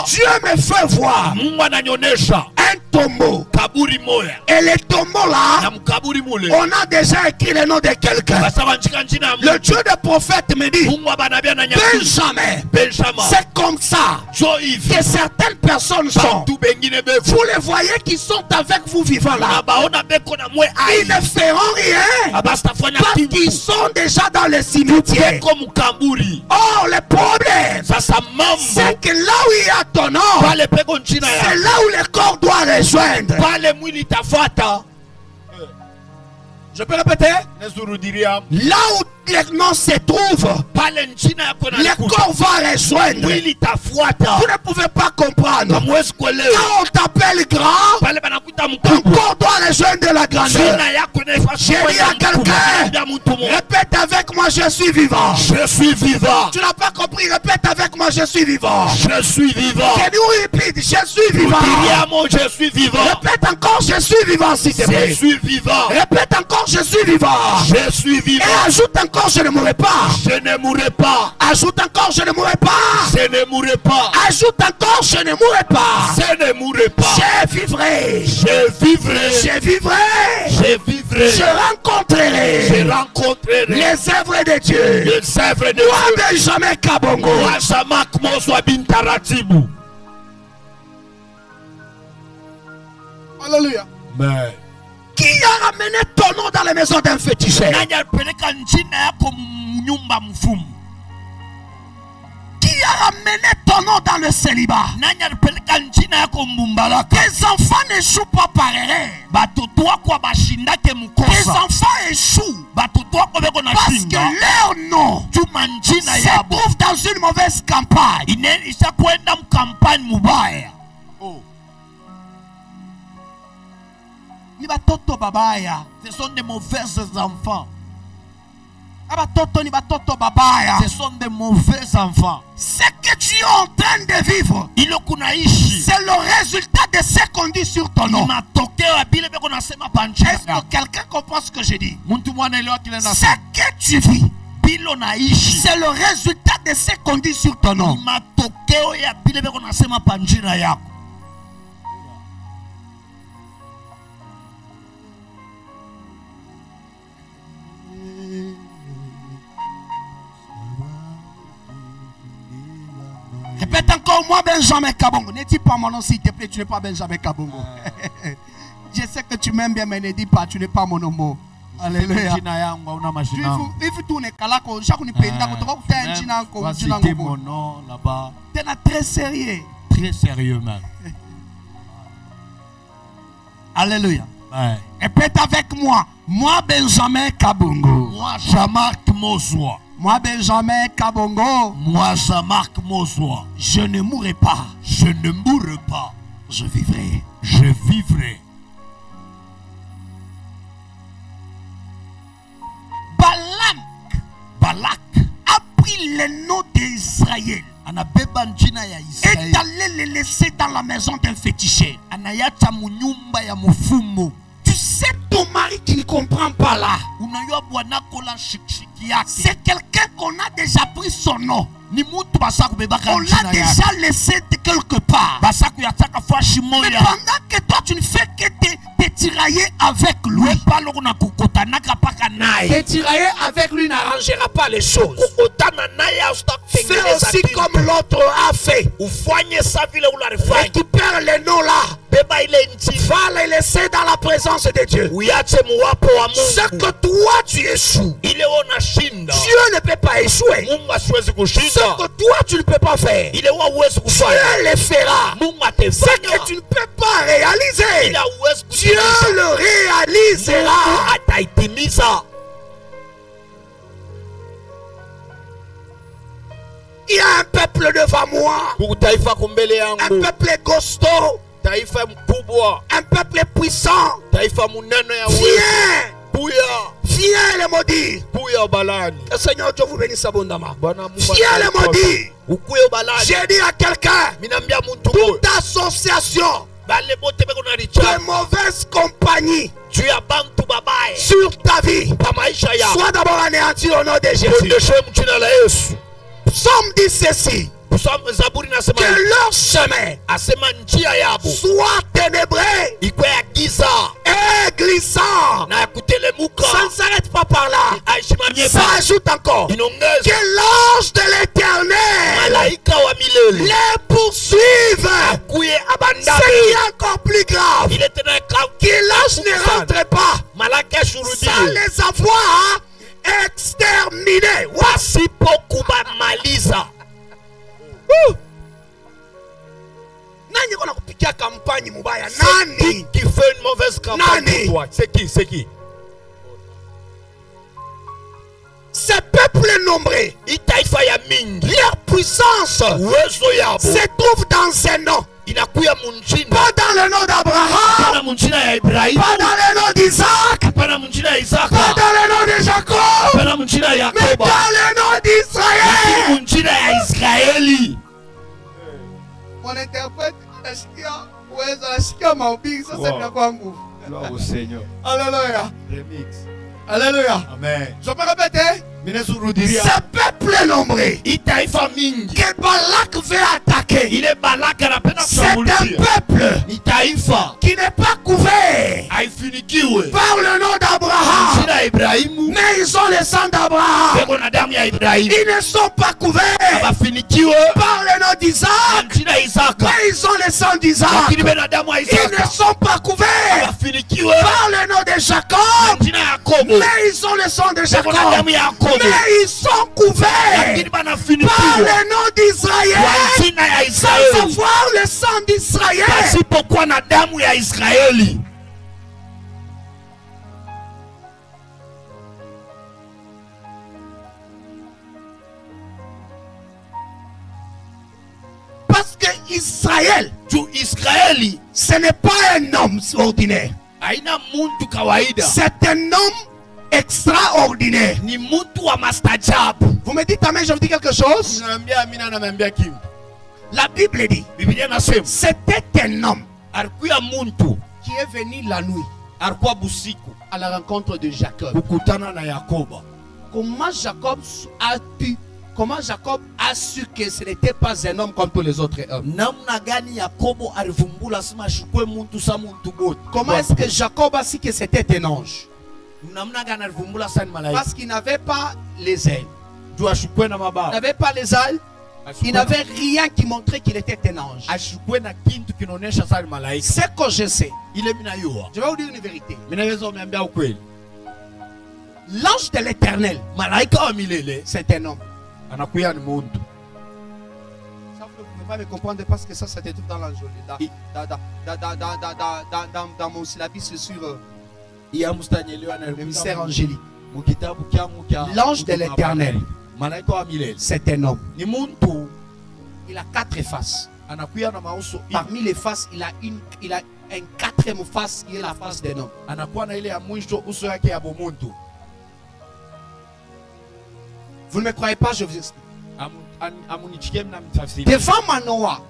[SPEAKER 3] Dieu me fait voir un tombeau. Et les tombeaux là, on a déjà écrit le nom de quelqu'un. Le Dieu des prophètes me dit, Benjamin, c'est comme ça que certaines personnes sont. Vous les voyez qui sont avec vous vivants là, ils ne feront rien parce qu'ils sont déjà dans le cimetière. Oh, le problème, c'est que là où il y a ton nom, c'est là où le corps doit rejoindre. Je peux répéter? Là où le nom se trouve, le corps va rejoindre. Vous ne pouvez pas comprendre. Quand on t'appelle grand, ton corps doit rejoindre la grandeur. J'ai dit à quelqu'un, répète avec moi, je suis vivant.
[SPEAKER 1] Je suis vivant.
[SPEAKER 3] Tu n'as pas compris, répète avec moi, je suis vivant.
[SPEAKER 1] Je suis vivant.
[SPEAKER 3] Can you repeat, je suis vivant.
[SPEAKER 1] Je suis vivant.
[SPEAKER 3] Répète encore, je suis vivant, s'il te plaît.
[SPEAKER 1] Je suis vivant.
[SPEAKER 3] Répète encore, je suis vivant.
[SPEAKER 1] Je suis vivant.
[SPEAKER 3] Et ajoute encore, je ne mourrai pas.
[SPEAKER 1] Je ne mourrai pas.
[SPEAKER 3] Ajoute encore, je ne mourrai pas.
[SPEAKER 1] Je ne mourrai pas.
[SPEAKER 3] Ajoute encore, je ne mourrai pas.
[SPEAKER 1] Je ne mourrai pas.
[SPEAKER 3] Je vivrai.
[SPEAKER 1] Je vivrai.
[SPEAKER 3] Je vivrai.
[SPEAKER 1] Je vivrai.
[SPEAKER 3] Je rencontrerai.
[SPEAKER 1] Je rencontrerai
[SPEAKER 3] les œuvres de Dieu.
[SPEAKER 1] Les œuvres de
[SPEAKER 3] Moi,
[SPEAKER 1] Dieu.
[SPEAKER 3] Benjamin Kabongo.
[SPEAKER 1] Moi, Jamak Moswa Bintaratibu.
[SPEAKER 3] Alléluia.
[SPEAKER 1] Amen.
[SPEAKER 3] Qui a ramené ton nom dans la maison d'un féticheur? Qui a ramené ton nom dans le célibat? Tes enfants ne jouent pas pareil. Tes enfants échouent parce que leur nom se trouve dans une mauvaise campagne.
[SPEAKER 1] Ce sont des mauvais enfants. Ce sont des mauvais enfants.
[SPEAKER 3] Ce que tu es en train de vivre, c'est le résultat de ce qu'on dit sur ton nom. Est-ce que quelqu'un comprend ce que je dis? Ce que tu vis, c'est le résultat de ce qu'on dit sur ton nom. Répète encore, moi Benjamin Kabongo. Ne dis pas mon nom s'il te plaît, tu n'es pas Benjamin Kabongo. Je sais que tu m'aimes bien, mais ne dis pas, tu n'es pas mon nom. Alléluia.
[SPEAKER 1] Mon nom là-bas.
[SPEAKER 3] Tu es très sérieux.
[SPEAKER 1] Très sérieux même.
[SPEAKER 3] Alléluia.
[SPEAKER 1] Ouais.
[SPEAKER 3] Répète avec moi. Moi Benjamin Kabongo.
[SPEAKER 1] Moi, Jamak Moswa.
[SPEAKER 3] Moi Benjamin Kabongo.
[SPEAKER 1] Moi, Jamak Moswa.
[SPEAKER 3] Je ne mourrai pas.
[SPEAKER 1] Je ne mourrai pas.
[SPEAKER 3] Je vivrai.
[SPEAKER 1] Je vivrai.
[SPEAKER 3] Balak a pris le nom d'Israël est allé le laisser dans la maison d'un féticheur. Tu sais, ton mari qui ne comprend pas là, c'est quelqu'un qu'on a déjà pris son nom. On l'a déjà laissé de quelque part. Mais pendant que toi tu ne fais que te tirailler avec lui, te tirailler avec lui n'arrangera pas les choses. Fais aussi comme l'autre a fait. Récupère les noms là. Va les laisser dans la présence de Dieu. Ce que toi tu échoues, Dieu ne peut pas échouer. Ce que toi tu ne peux pas faire, Dieu le fera. Ce que tu ne peux pas réaliser, Dieu le réalisera. Il y a un peuple devant moi, un peuple costaud, un peuple puissant. Viens le maudit. Le Seigneur Dieu vous bénisse abondamment. Viens le maudit. J'ai dit à quelqu'un, toute association de mauvaise compagnie sur ta vie soit d'abord anéantie au nom de Jésus. Psaume dit ceci, que leur chemin soit ténébreux et glissant. Ça ne s'arrête pas par là. Ça ajoute encore que l'ange de l'Éternel les poursuive. Ce qui est encore plus grave, que l'ange ne rentre pas sans les avoir exterminés. Voici pourquoi Malisa. Nani kona kupikia kampani mubaya? Nani
[SPEAKER 1] qui fait une mauvaise campagne pour toi? C'est qui?
[SPEAKER 3] C'est nombreux. Leur puissance se trouve dans un nom. Pas dans le nom d'Abraham, pas dans le nom d'Isaac, pas dans le nom de Jacob, mais dans le nom d'Israël. Mon interprète,
[SPEAKER 1] Gloire au Seigneur.
[SPEAKER 3] Alléluia.
[SPEAKER 1] Remix.
[SPEAKER 3] Alléluia.
[SPEAKER 1] Amen.
[SPEAKER 3] Je peux répéter? Ce peuple nombreux que Balak veut attaquer, c'est un peuple qui n'est pas couvert par le nom d'Abraham, mais ils ont le sang d'Abraham. Ils ne sont pas couverts par le nom d'Isaac, mais ils ont le sang d'Isaac. Ils ne sont pas couverts par le nom de Jacob, mais ils ont le sang de Jacob. Mais ils sont couverts par le nom d'Israël, sans avoir le sang d'Israël. Parce que Israël, ce n'est pas un homme ordinaire. C'est un homme extraordinaire. Vous me dites amen, je vous dis quelque chose. La Bible dit, c'était un homme qui est venu la nuit à la rencontre de Jacob. Comment Jacob a su que ce n'était pas un homme comme tous les autres hommes? Comment est-ce que Jacob a su que c'était un ange? Parce qu'il n'avait pas les ailes. Il n'avait pas les ailes. Il n'avait rien qui montrait qu'il était un ange. Ce que je sais, je vais vous dire une vérité. L'ange de l'Éternel, c'est un homme. Ça, vous ne pouvez pas me comprendre parce que ça se trouve dans l'ange. Dans mon syllabus sur le mystère angélique. L'ange de l'Éternel, c'est un homme. Il a 4 faces. Parmi les faces, il a un 4e face qui est la face d'un homme. Vous ne me croyez pas, je vous explique. Devant Manoah,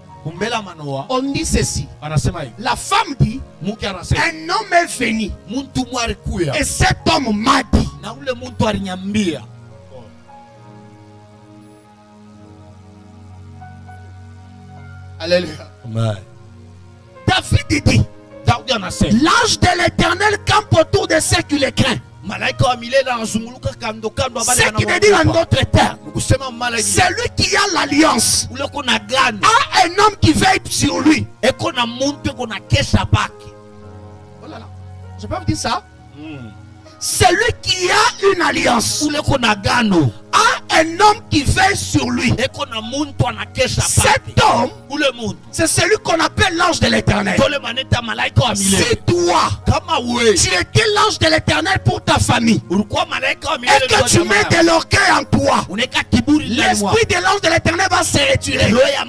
[SPEAKER 3] on dit ceci. La femme dit, un homme est venu. Et cet homme m'a dit. Alléluia. David dit, l'ange de l'Éternel campe autour de ceux qui le craignent. Ce qui veut dire en d'autres termes, celui qui a l'alliance a un homme qui veille sur lui. Oh là là, je peux vous dire ça? Celui qui a une alliance a un homme qui veille sur lui. Cet homme, c'est celui qu'on appelle l'ange de l'Éternel. Si toi, tu étais l'ange de l'Éternel pour ta famille et que tu mets de l'orgueil en toi, l'esprit de l'ange de l'Éternel va se retirer. Va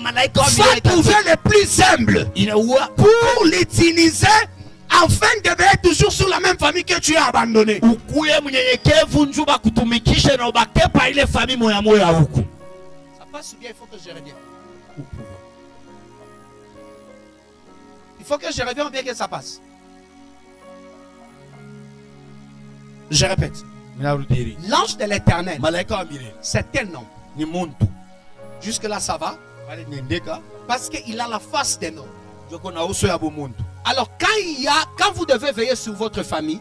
[SPEAKER 3] trouver le plus humble pour l'utiliser afin de veiller toujours sur la même famille que tu as abandonnée. Ça passe bien, il faut que je revienne. Il faut que je revienne bien que ça passe. Je répète. L'ange de l'Éternel, c'est un homme. Jusque là ça va? Parce qu'il a la face d'un homme. Alors quand vous devez veiller sur votre famille,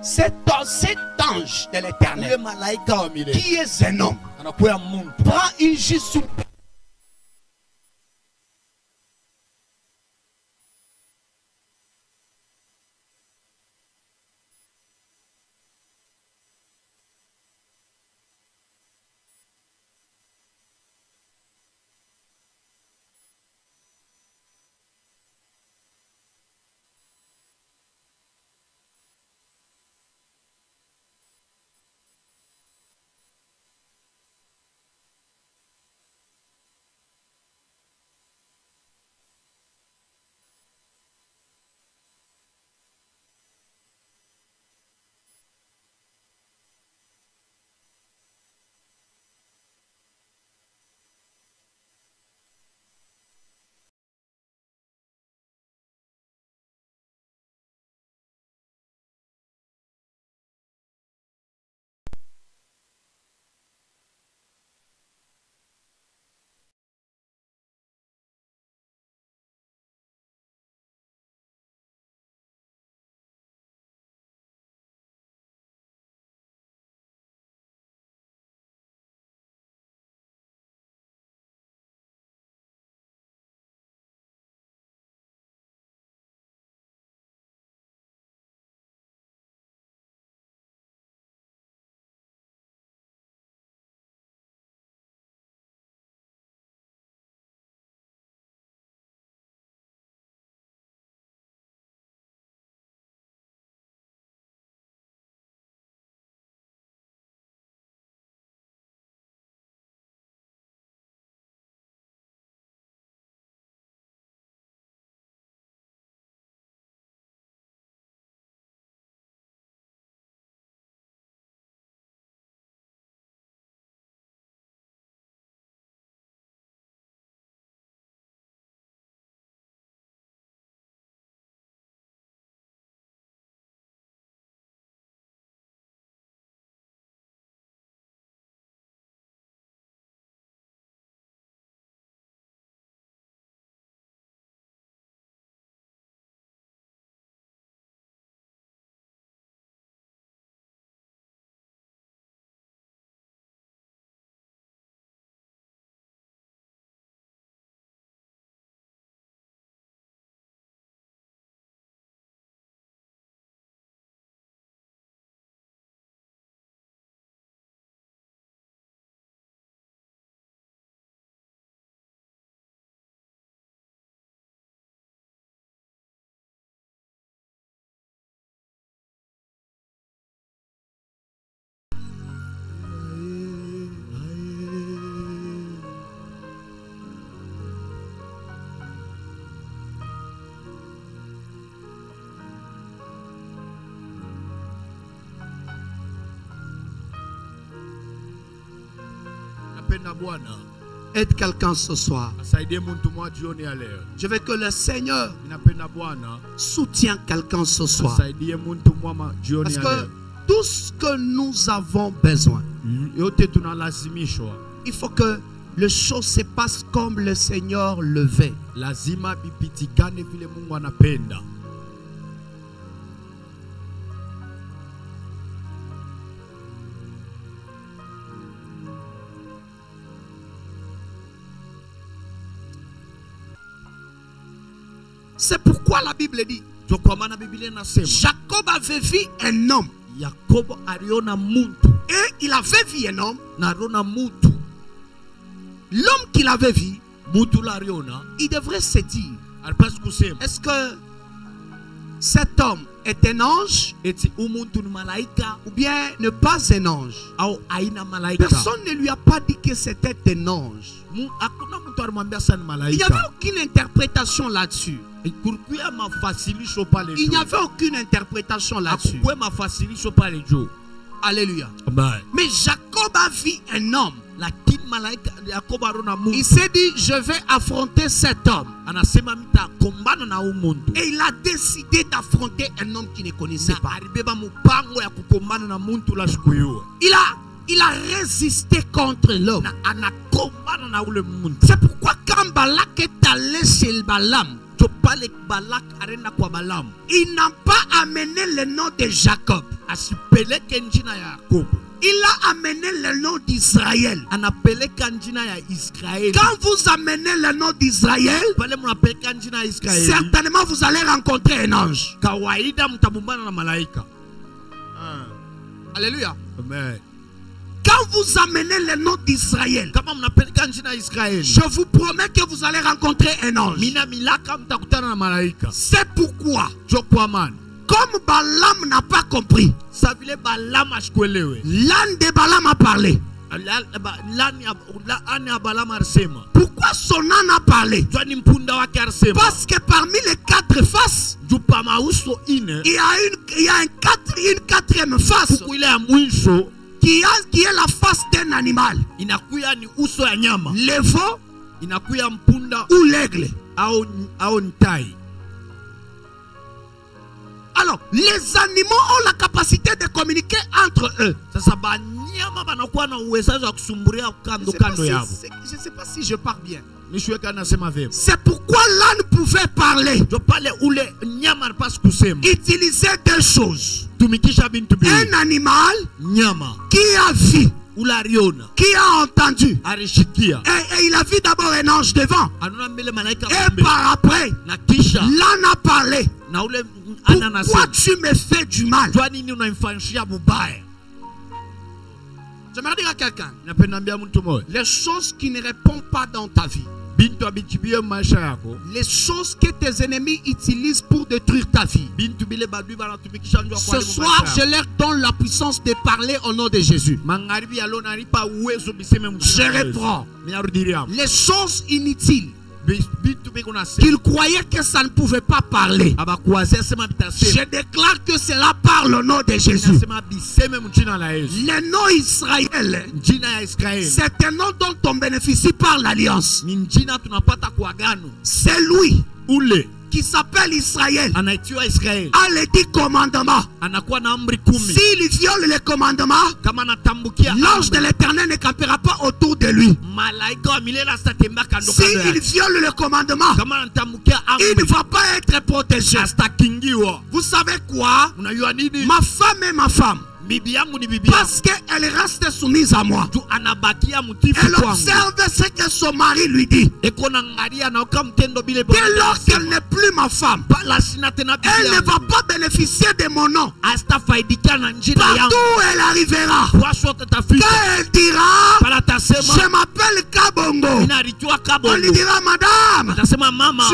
[SPEAKER 3] cet ange de l'Éternel qui est un homme prend une juste Aide quelqu'un ce soir. Je veux que le Seigneur soutienne quelqu'un ce soir. Parce que tout ce que nous avons besoin, il faut que les choses se passent comme le Seigneur le veut. C'est pourquoi la Bible dit, Jacob avait vu un homme. Et il avait vu un homme. L'homme qu'il avait vu, il devrait se dire, est-ce que cet homme est un ange ou bien ne pas un ange? Personne ne lui a pas dit que c'était un ange. Il n'y avait aucune interprétation là-dessus. Il n'y avait aucune interprétation là-dessus. Alléluia. Mais Jacob a vu un homme. Il s'est dit, je vais affronter cet homme. Et il a décidé d'affronter un homme qu'il ne connaissait pas. Il a résisté contre l'homme. C'est pourquoi quand Balak est allé chez Balaam, il n'a pas amené le nom de Jacob. Il a amené le nom d'Israël. Quand vous amenez le nom d'Israël, certainement vous allez rencontrer un ange. Alléluia.
[SPEAKER 1] Amen.
[SPEAKER 3] Quand vous amenez le nom d'Israël, je vous promets que vous allez rencontrer un ange. C'est pourquoi, comme Balaam n'a pas compris, l'âne de Balaam a parlé. Pourquoi son âne a parlé? Parce que parmi les 4 faces, il y a une quatrième face qui est la face d'un animal. Le veau ou l'aigle. Alors, les animaux ont la capacité de communiquer entre eux. Je ne sais pas si je parle bien. C'est pourquoi l'âne pouvait parler. Utiliser 2 choses. Un animal qui a vu, qui a entendu, et il a vu d'abord un ange devant, et par après l'âne a parlé. Pourquoi tu me fais du mal? J'aimerais dire à quelqu'un, les choses qui ne répondent pas dans ta vie, les choses que tes ennemis utilisent pour détruire ta vie, ce soir je leur donne la puissance de parler au nom de Jésus. Je reprends les choses inutiles qu'ils croyaient que ça ne pouvait pas parler. Je déclare que cela parle au nom de Jésus. Le nom Israël, c'est un nom dont on bénéficie par l'alliance. C'est lui qui s'appelle Israël a les 10 commandements. S'il viole les commandements, l'ange de l'Éternel ne campera pas autour de lui. S'il viole le commandement, il ne va pas être protégé. Vous savez quoi? Ma femme est ma femme. Parce qu'elle reste soumise à moi. Elle observe ce que son mari lui dit. Dès lors qu'elle n'est plus ma femme, elle ne va pas bénéficier de mon nom. Partout où elle arrivera, quand elle dira je m'appelle Kabongo, on lui dira madame, tu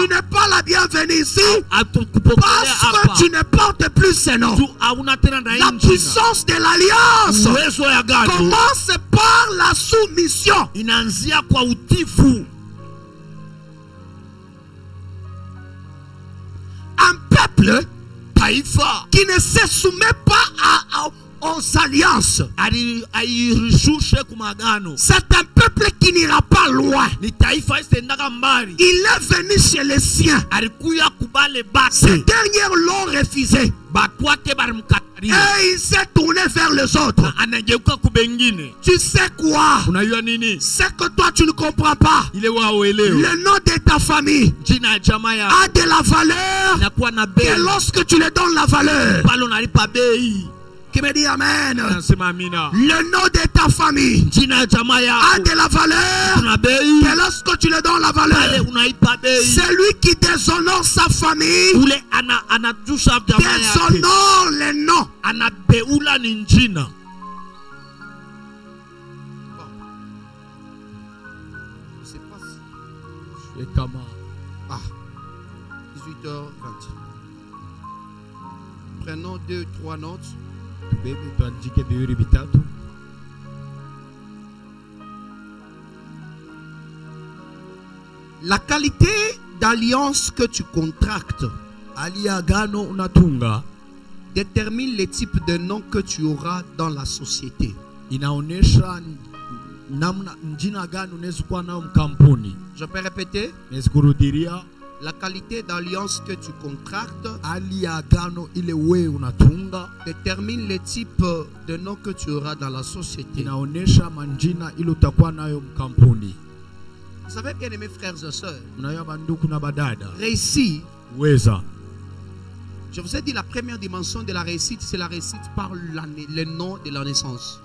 [SPEAKER 3] n'es pas la bienvenue ici parce que tu ne portes plus ce nom. La puissance de l'alliance commence par la soumission. Un peuple qui ne se soumet pas aux alliances. C'est un peuple qui n'ira pas loin. Il est venu chez les siens. Ces derniers l'ont refusé. Et il s'est tourné vers les autres. Tu sais quoi? C'est que toi tu ne comprends pas. Le nom de ta famille a de la valeur que lorsque tu lui donnes la valeur. Qui me dit amen? Le nom de ta famille a de la valeur que lorsque tu lui donnes la valeur. Celui qui déshonore sa famille déshonore le nom. Ah, 18h20. Prenons 2-3 notes. La qualité d'alliance que tu contractes détermine le type de nom que tu auras dans la société. Je peux répéter? La qualité d'alliance que tu contractes détermine le type de nom que tu auras dans la société. Vous savez bien aimés frères et sœurs, réussir. Je vous ai dit la première dimension de la réussite, c'est la réussite par le nom de la naissance.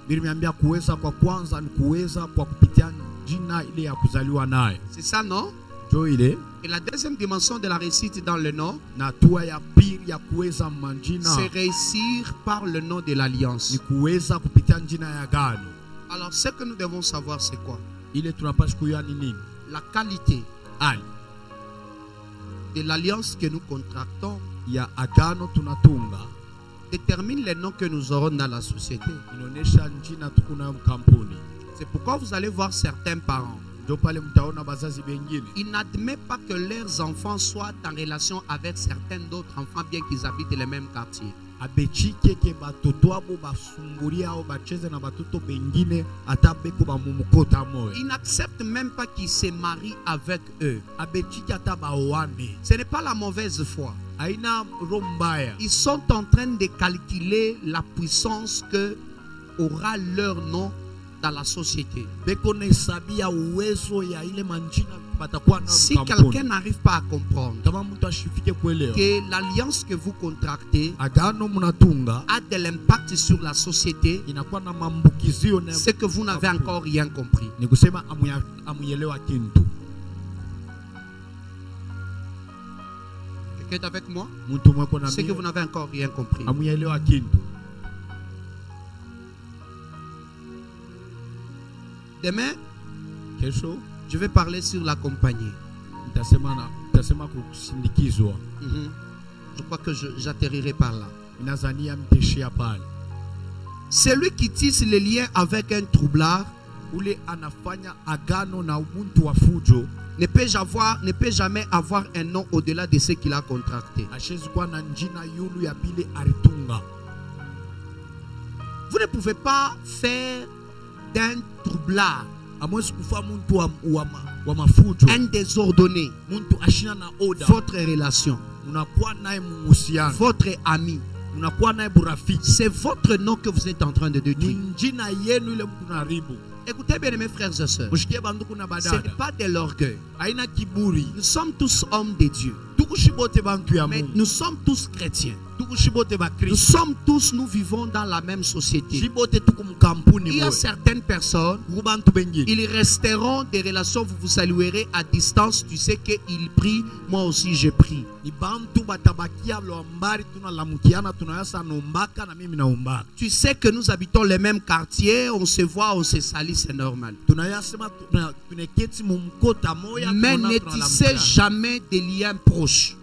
[SPEAKER 3] C'est ça, non? Et la deuxième dimension de la réussite dans le nom, c'est réussir par le nom de l'alliance. Alors ce que nous devons savoir, c'est quoi? La qualité de l'alliance que nous contractons détermine les noms que nous aurons dans la société. C'est pourquoi vous allez voir certains parents, ils n'admettent pas que leurs enfants soient en relation avec certains d'autres enfants, bien qu'ils habitent les mêmes quartiers. Ils n'acceptent même pas qu'ils se marient avec eux. Ce n'est pas la mauvaise foi. Ils sont en train de calculer la puissance que aura leur nom dans la société. Si quelqu'un n'arrive pas à comprendre que l'alliance que vous contractez a de l'impact sur la société, c'est que vous n'avez encore rien compris. Quelqu'un est avec moi? C'est que vous n'avez encore rien compris. Demain, je vais parler sur la compagnie. Je crois que j'atterrirai par là. Celui qui tisse les liens avec un troublard ne peut jamais avoir un nom au-delà de ce qu'il a contracté. Vous ne pouvez pas faire d'un troublard un désordonné votre relation, votre ami. C'est votre nom que vous êtes en train de détruire. Écoutez bien mes frères et sœurs, ce n'est pas de l'orgueil. Nous sommes tous hommes de Dieu, mais nous sommes tous chrétiens. Nous sommes tous, nous vivons dans la même société. Il y a certaines personnes, ils resteront des relations, vous vous saluerez à distance. Tu sais qu'ils prient, moi aussi je prie. Tu sais que nous habitons les mêmes quartiers, on se voit, on se salue, c'est normal. Mais ne tissez jamais des liens proches.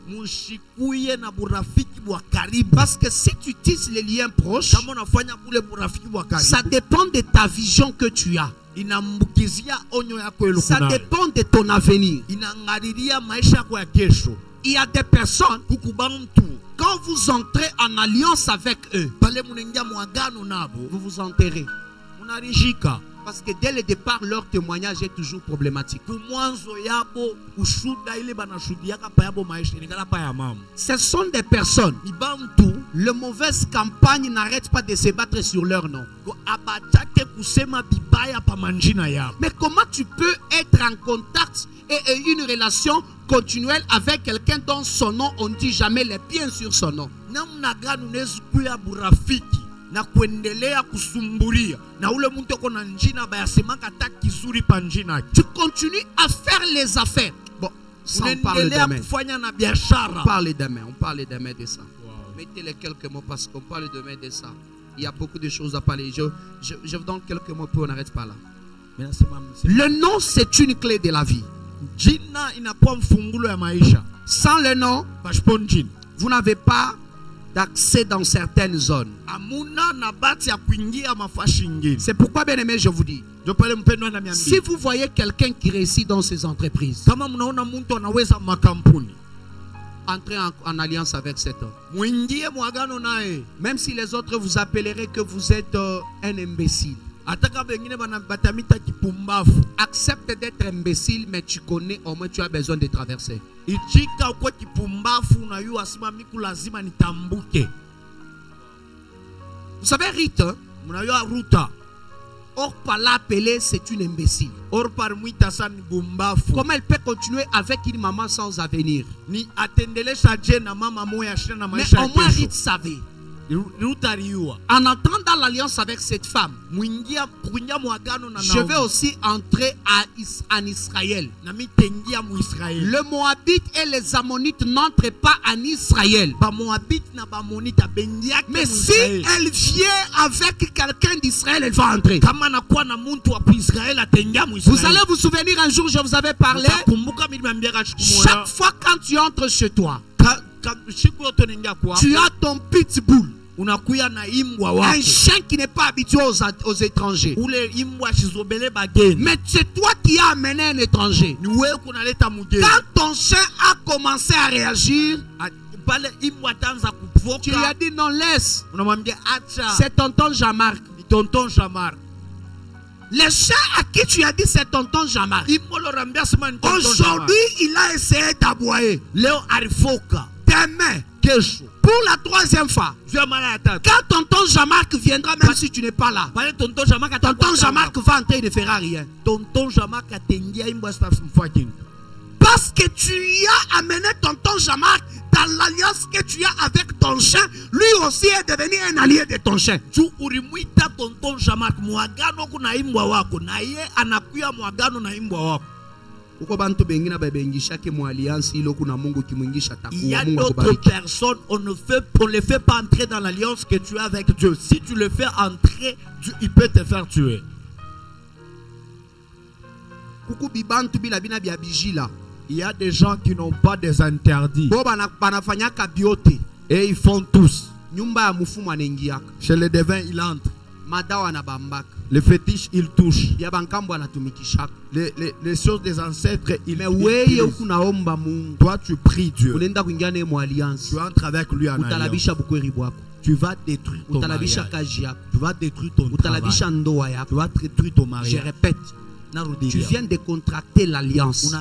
[SPEAKER 3] Parce que si tu tisses les liens proches, ça dépend de ta vision que tu as. Ça dépend de ton avenir.
[SPEAKER 4] Il y a des personnes, quand vous entrez en alliance avec eux, vous vous enterrez. Parce que dès le départ, leur témoignage est toujours problématique. Ce sont des personnes. Le mauvaise campagne n'arrête pas de se battre sur leur nom. Mais comment tu peux être en contact et une relation continuelle avec quelqu'un dont son nom, on ne dit jamais les biens sur son nom? Na kuendelea kusumbulia na ule mtu uko na njina bayasemaka hata kizuri pa njina. Tu continues à faire les affaires. Bon, ça on parle demain. On parle demain. On parle demain de ça. Wow. Mettez les quelques mots parce qu'on parle demain de ça. Il y a beaucoup de choses à parler. Je vous donne quelques mots puis on n'arrête pas là. Le nom, c'est une clé de la vie. Sans le nom, vous n'avez pas d'accès dans certaines zones. C'est pourquoi, bien aimé, je vous dis, si vous voyez quelqu'un qui réussit dans ses entreprises, entrez en alliance avec cet homme. Même si les autres vous appelleraient que vous êtes un imbécile. Accepte d'être imbécile, mais tu connais, au moins tu as besoin de traverser. Vous savez, Rita, Orpa l'a appelée, c'est une imbécile. Comment elle peut continuer avec une maman sans avenir? Mais au moins Rita savait. En entrant dans l'alliance avec cette femme, je vais aussi entrer en Israël. Le Moabite et les Ammonites n'entrent pas en Israël. Mais si elle vient avec quelqu'un d'Israël, elle va entrer. Vous allez vous souvenir, un jour je vous avais parlé. Chaque fois quand tu entres chez toi, tu as ton pitbull. Un chien qui n'est pas habitué aux étrangers. Mais c'est toi qui as amené un étranger. Quand ton chien a commencé à réagir, tu lui as dit non, laisse. C'est tonton Jean-Marc. Le chien à qui tu as dit c'est tonton Jean-Marc, aujourd'hui il a essayé d'aboyer. Demain, pour la troisième fois, quand tonton Jean-Marc viendra, même si tu n'es pas là, tonton Jean-Marc va entrer, il ne fera rien. Parce que tu y as amené tonton Jean-Marc dans l'alliance que tu as avec ton chien, lui aussi est devenu un allié de ton chien. Il y a d'autres personnes, on ne les fait pas entrer dans l'alliance que tu as avec Dieu. Si tu le fais entrer, Dieu, il peut te faire tuer. Il y a des gens qui n'ont pas des interdits. Et ils font tous. Chez les devins, ils entrent. Les fétiches, ils touchent. Les choses des ancêtres, ils utilisent. Toi, tu pries Dieu. Tu entres avec lui en alliance. Tu vas détruire ton mariage. Tu vas détruire ton travail. Tu vas détruire ton mariage. Je répète, tu viens de contracter l'alliance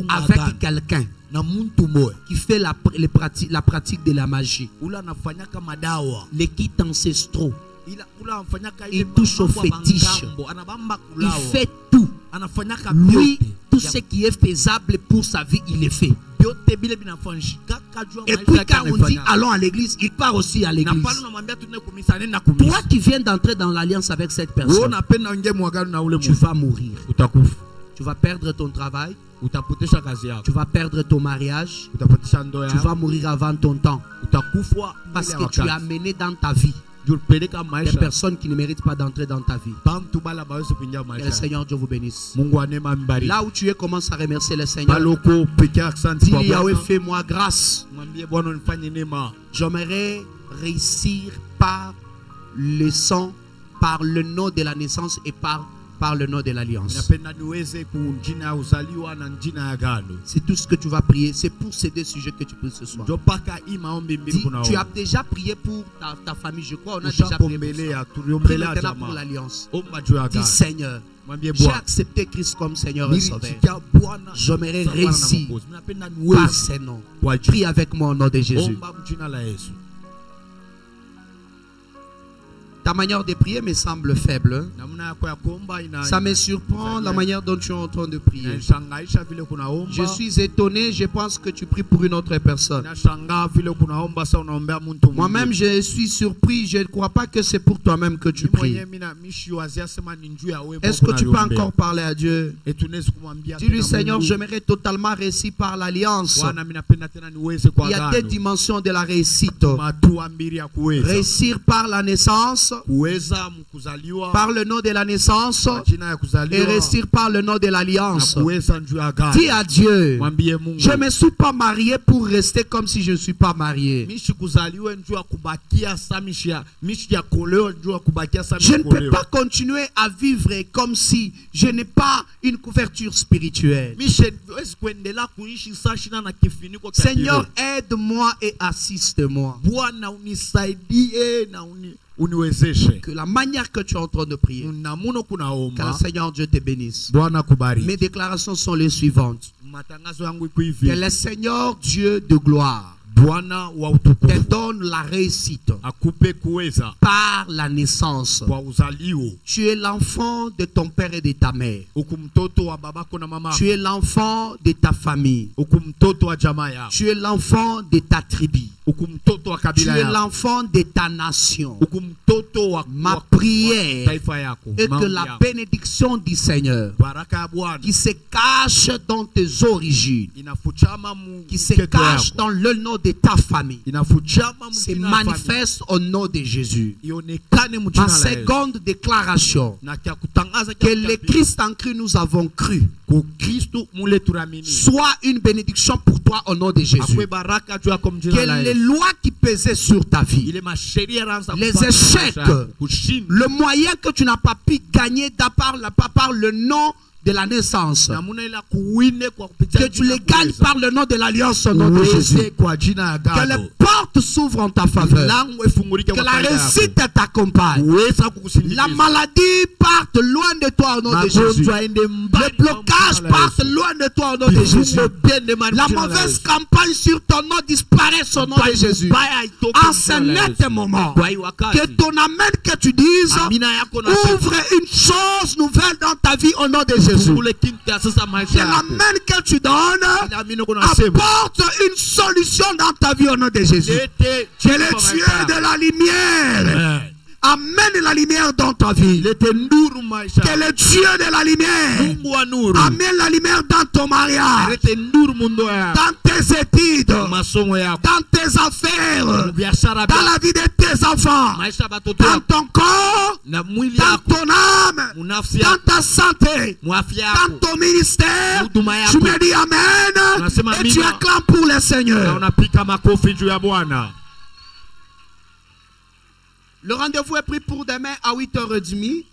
[SPEAKER 4] avec quelqu'un qui fait la pratique de la magie. Les kits ancestraux. Il touche au fétiche. Il fait tout. Lui, tout ce qui est faisable pour sa vie, il le fait. Et puis quand on dit allons à l'église, il part aussi à l'église. Toi qui viens d'entrer dans l'alliance avec cette personne, tu vas mourir. Tu vas perdre ton travail. Tu vas perdre ton mariage. Tu vas mourir avant ton temps. Parce que tu as mené dans ta vie des personnes qui ne méritent pas d'entrer dans ta vie. Que le Seigneur Dieu vous bénisse. Là où tu es, commence à remercier le Seigneur. Dis Yahweh, fais-moi grâce. J'aimerais réussir par le sang, par le nom de la naissance et par par le nom de l'alliance. C'est tout ce que tu vas prier. C'est pour ces deux sujets que tu pries ce soir. Dis, tu as déjà prié pour ta famille, je crois. On a déjà prié pour ça. Prie maintenant pour l'alliance. Dis, Seigneur, j'ai accepté Christ comme Seigneur et Sauveur. J'aimerais réussir par ses noms. Prie avec moi au nom de Jésus. Ta manière de prier me semble faible. Ça me surprend la manière dont tu es en train de prier. Je suis étonné, je pense que tu pries pour une autre personne. Moi-même, je suis surpris, je ne crois pas que c'est pour toi-même que tu pries. Est-ce que tu peux encore parler à Dieu? Dis-lui, Seigneur, j'aimerais totalement réussir par l'alliance. Il y a des dimensions de la réussite. Réussir par la naissance, par le nom de la naissance, et réussir par le nom de l'alliance. Dis à Dieu, je ne me suis pas marié pour rester comme si je ne suis pas marié. Je ne peux pas continuer à vivre comme si je n'ai pas une couverture spirituelle. Seigneur, aide-moi et assiste-moi. Que la manière que tu es en train de prier, que le Seigneur Dieu te bénisse. Mes déclarations sont les suivantes. Que le Seigneur Dieu de gloire te donne la réussite par la naissance. Tu es l'enfant de ton père et de ta mère. Tu es l'enfant de ta famille. Tu es l'enfant de ta tribu. Tu es l'enfant de ta nation. Ma prière est que la bénédiction du Seigneur qui se cache dans tes origines, qui se cache dans le nom de ta famille, se manifeste au nom de Jésus. Ma seconde déclaration, que le Christ en Christ nous avons cru, soit une bénédiction pour toi au nom de Jésus. Que les lois qui pesaient sur ta vie, les échecs, le moyen que tu n'as pas pu gagner par le nom de la naissance, que tu les gagnes par le nom de l'alliance au nom de Jésus. Que les portes s'ouvrent en ta faveur. Que la réussite t'accompagne. La maladie parte loin de toi au nom de Jésus. Le blocage parte loin de toi au nom de Jésus. La mauvaise campagne sur ton nom disparaisse au nom de Jésus. En ce net moment, que ton amen que tu dises ouvre une chose nouvelle dans ta vie au nom de Jésus. Que l'amen que tu donnes apporte une solution dans ta vie au nom de Jésus. Que le Dieu de la lumière amène la lumière dans ta vie. Que le Dieu de la lumière amène la lumière dans ton mariage, dans tes études, dans tes affaires, dans la vie de tes enfants, dans ton corps, dans ton âme, dans ta santé, dans ton ministère. Tu me dis Amen et tu acclames pour le Seigneur. Le rendez-vous est pris pour demain à 8h30.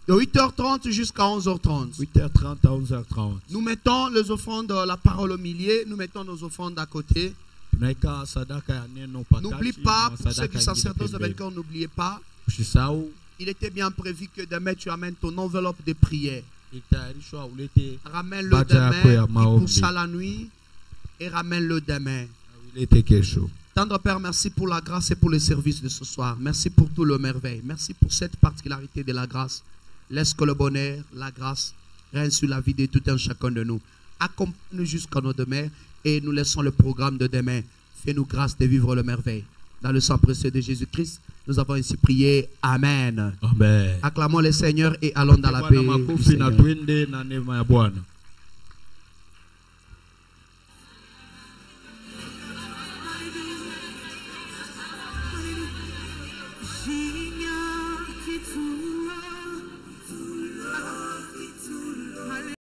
[SPEAKER 4] De 8h30 jusqu'à 11h30.
[SPEAKER 3] 8h30 à 11h30.
[SPEAKER 4] Nous mettons les offrandes de la parole au milieu. Nous mettons nos offrandes à côté. N'oublie pas, pour ceux qui sacerdoce avec cœur, n'oubliez pas. Il était bien prévu que demain tu amènes ton enveloppe de prière. Ramène-le demain pour ça la nuit. Et ramène-le demain. Tendre Père, merci pour la grâce et pour le service de ce soir. Merci pour tout le merveille. Merci pour cette particularité de la grâce. Laisse que le bonheur, la grâce, règne sur la vie de tout un chacun de nous. Accompagne-nous jusqu'à nos demain et nous laissons le programme de demain. Fais-nous grâce de vivre le merveille. Dans le sang précieux de Jésus-Christ, nous avons ainsi prié. Amen.
[SPEAKER 3] Amen.
[SPEAKER 4] Acclamons le Seigneur et allons dans la paix du Seigneur.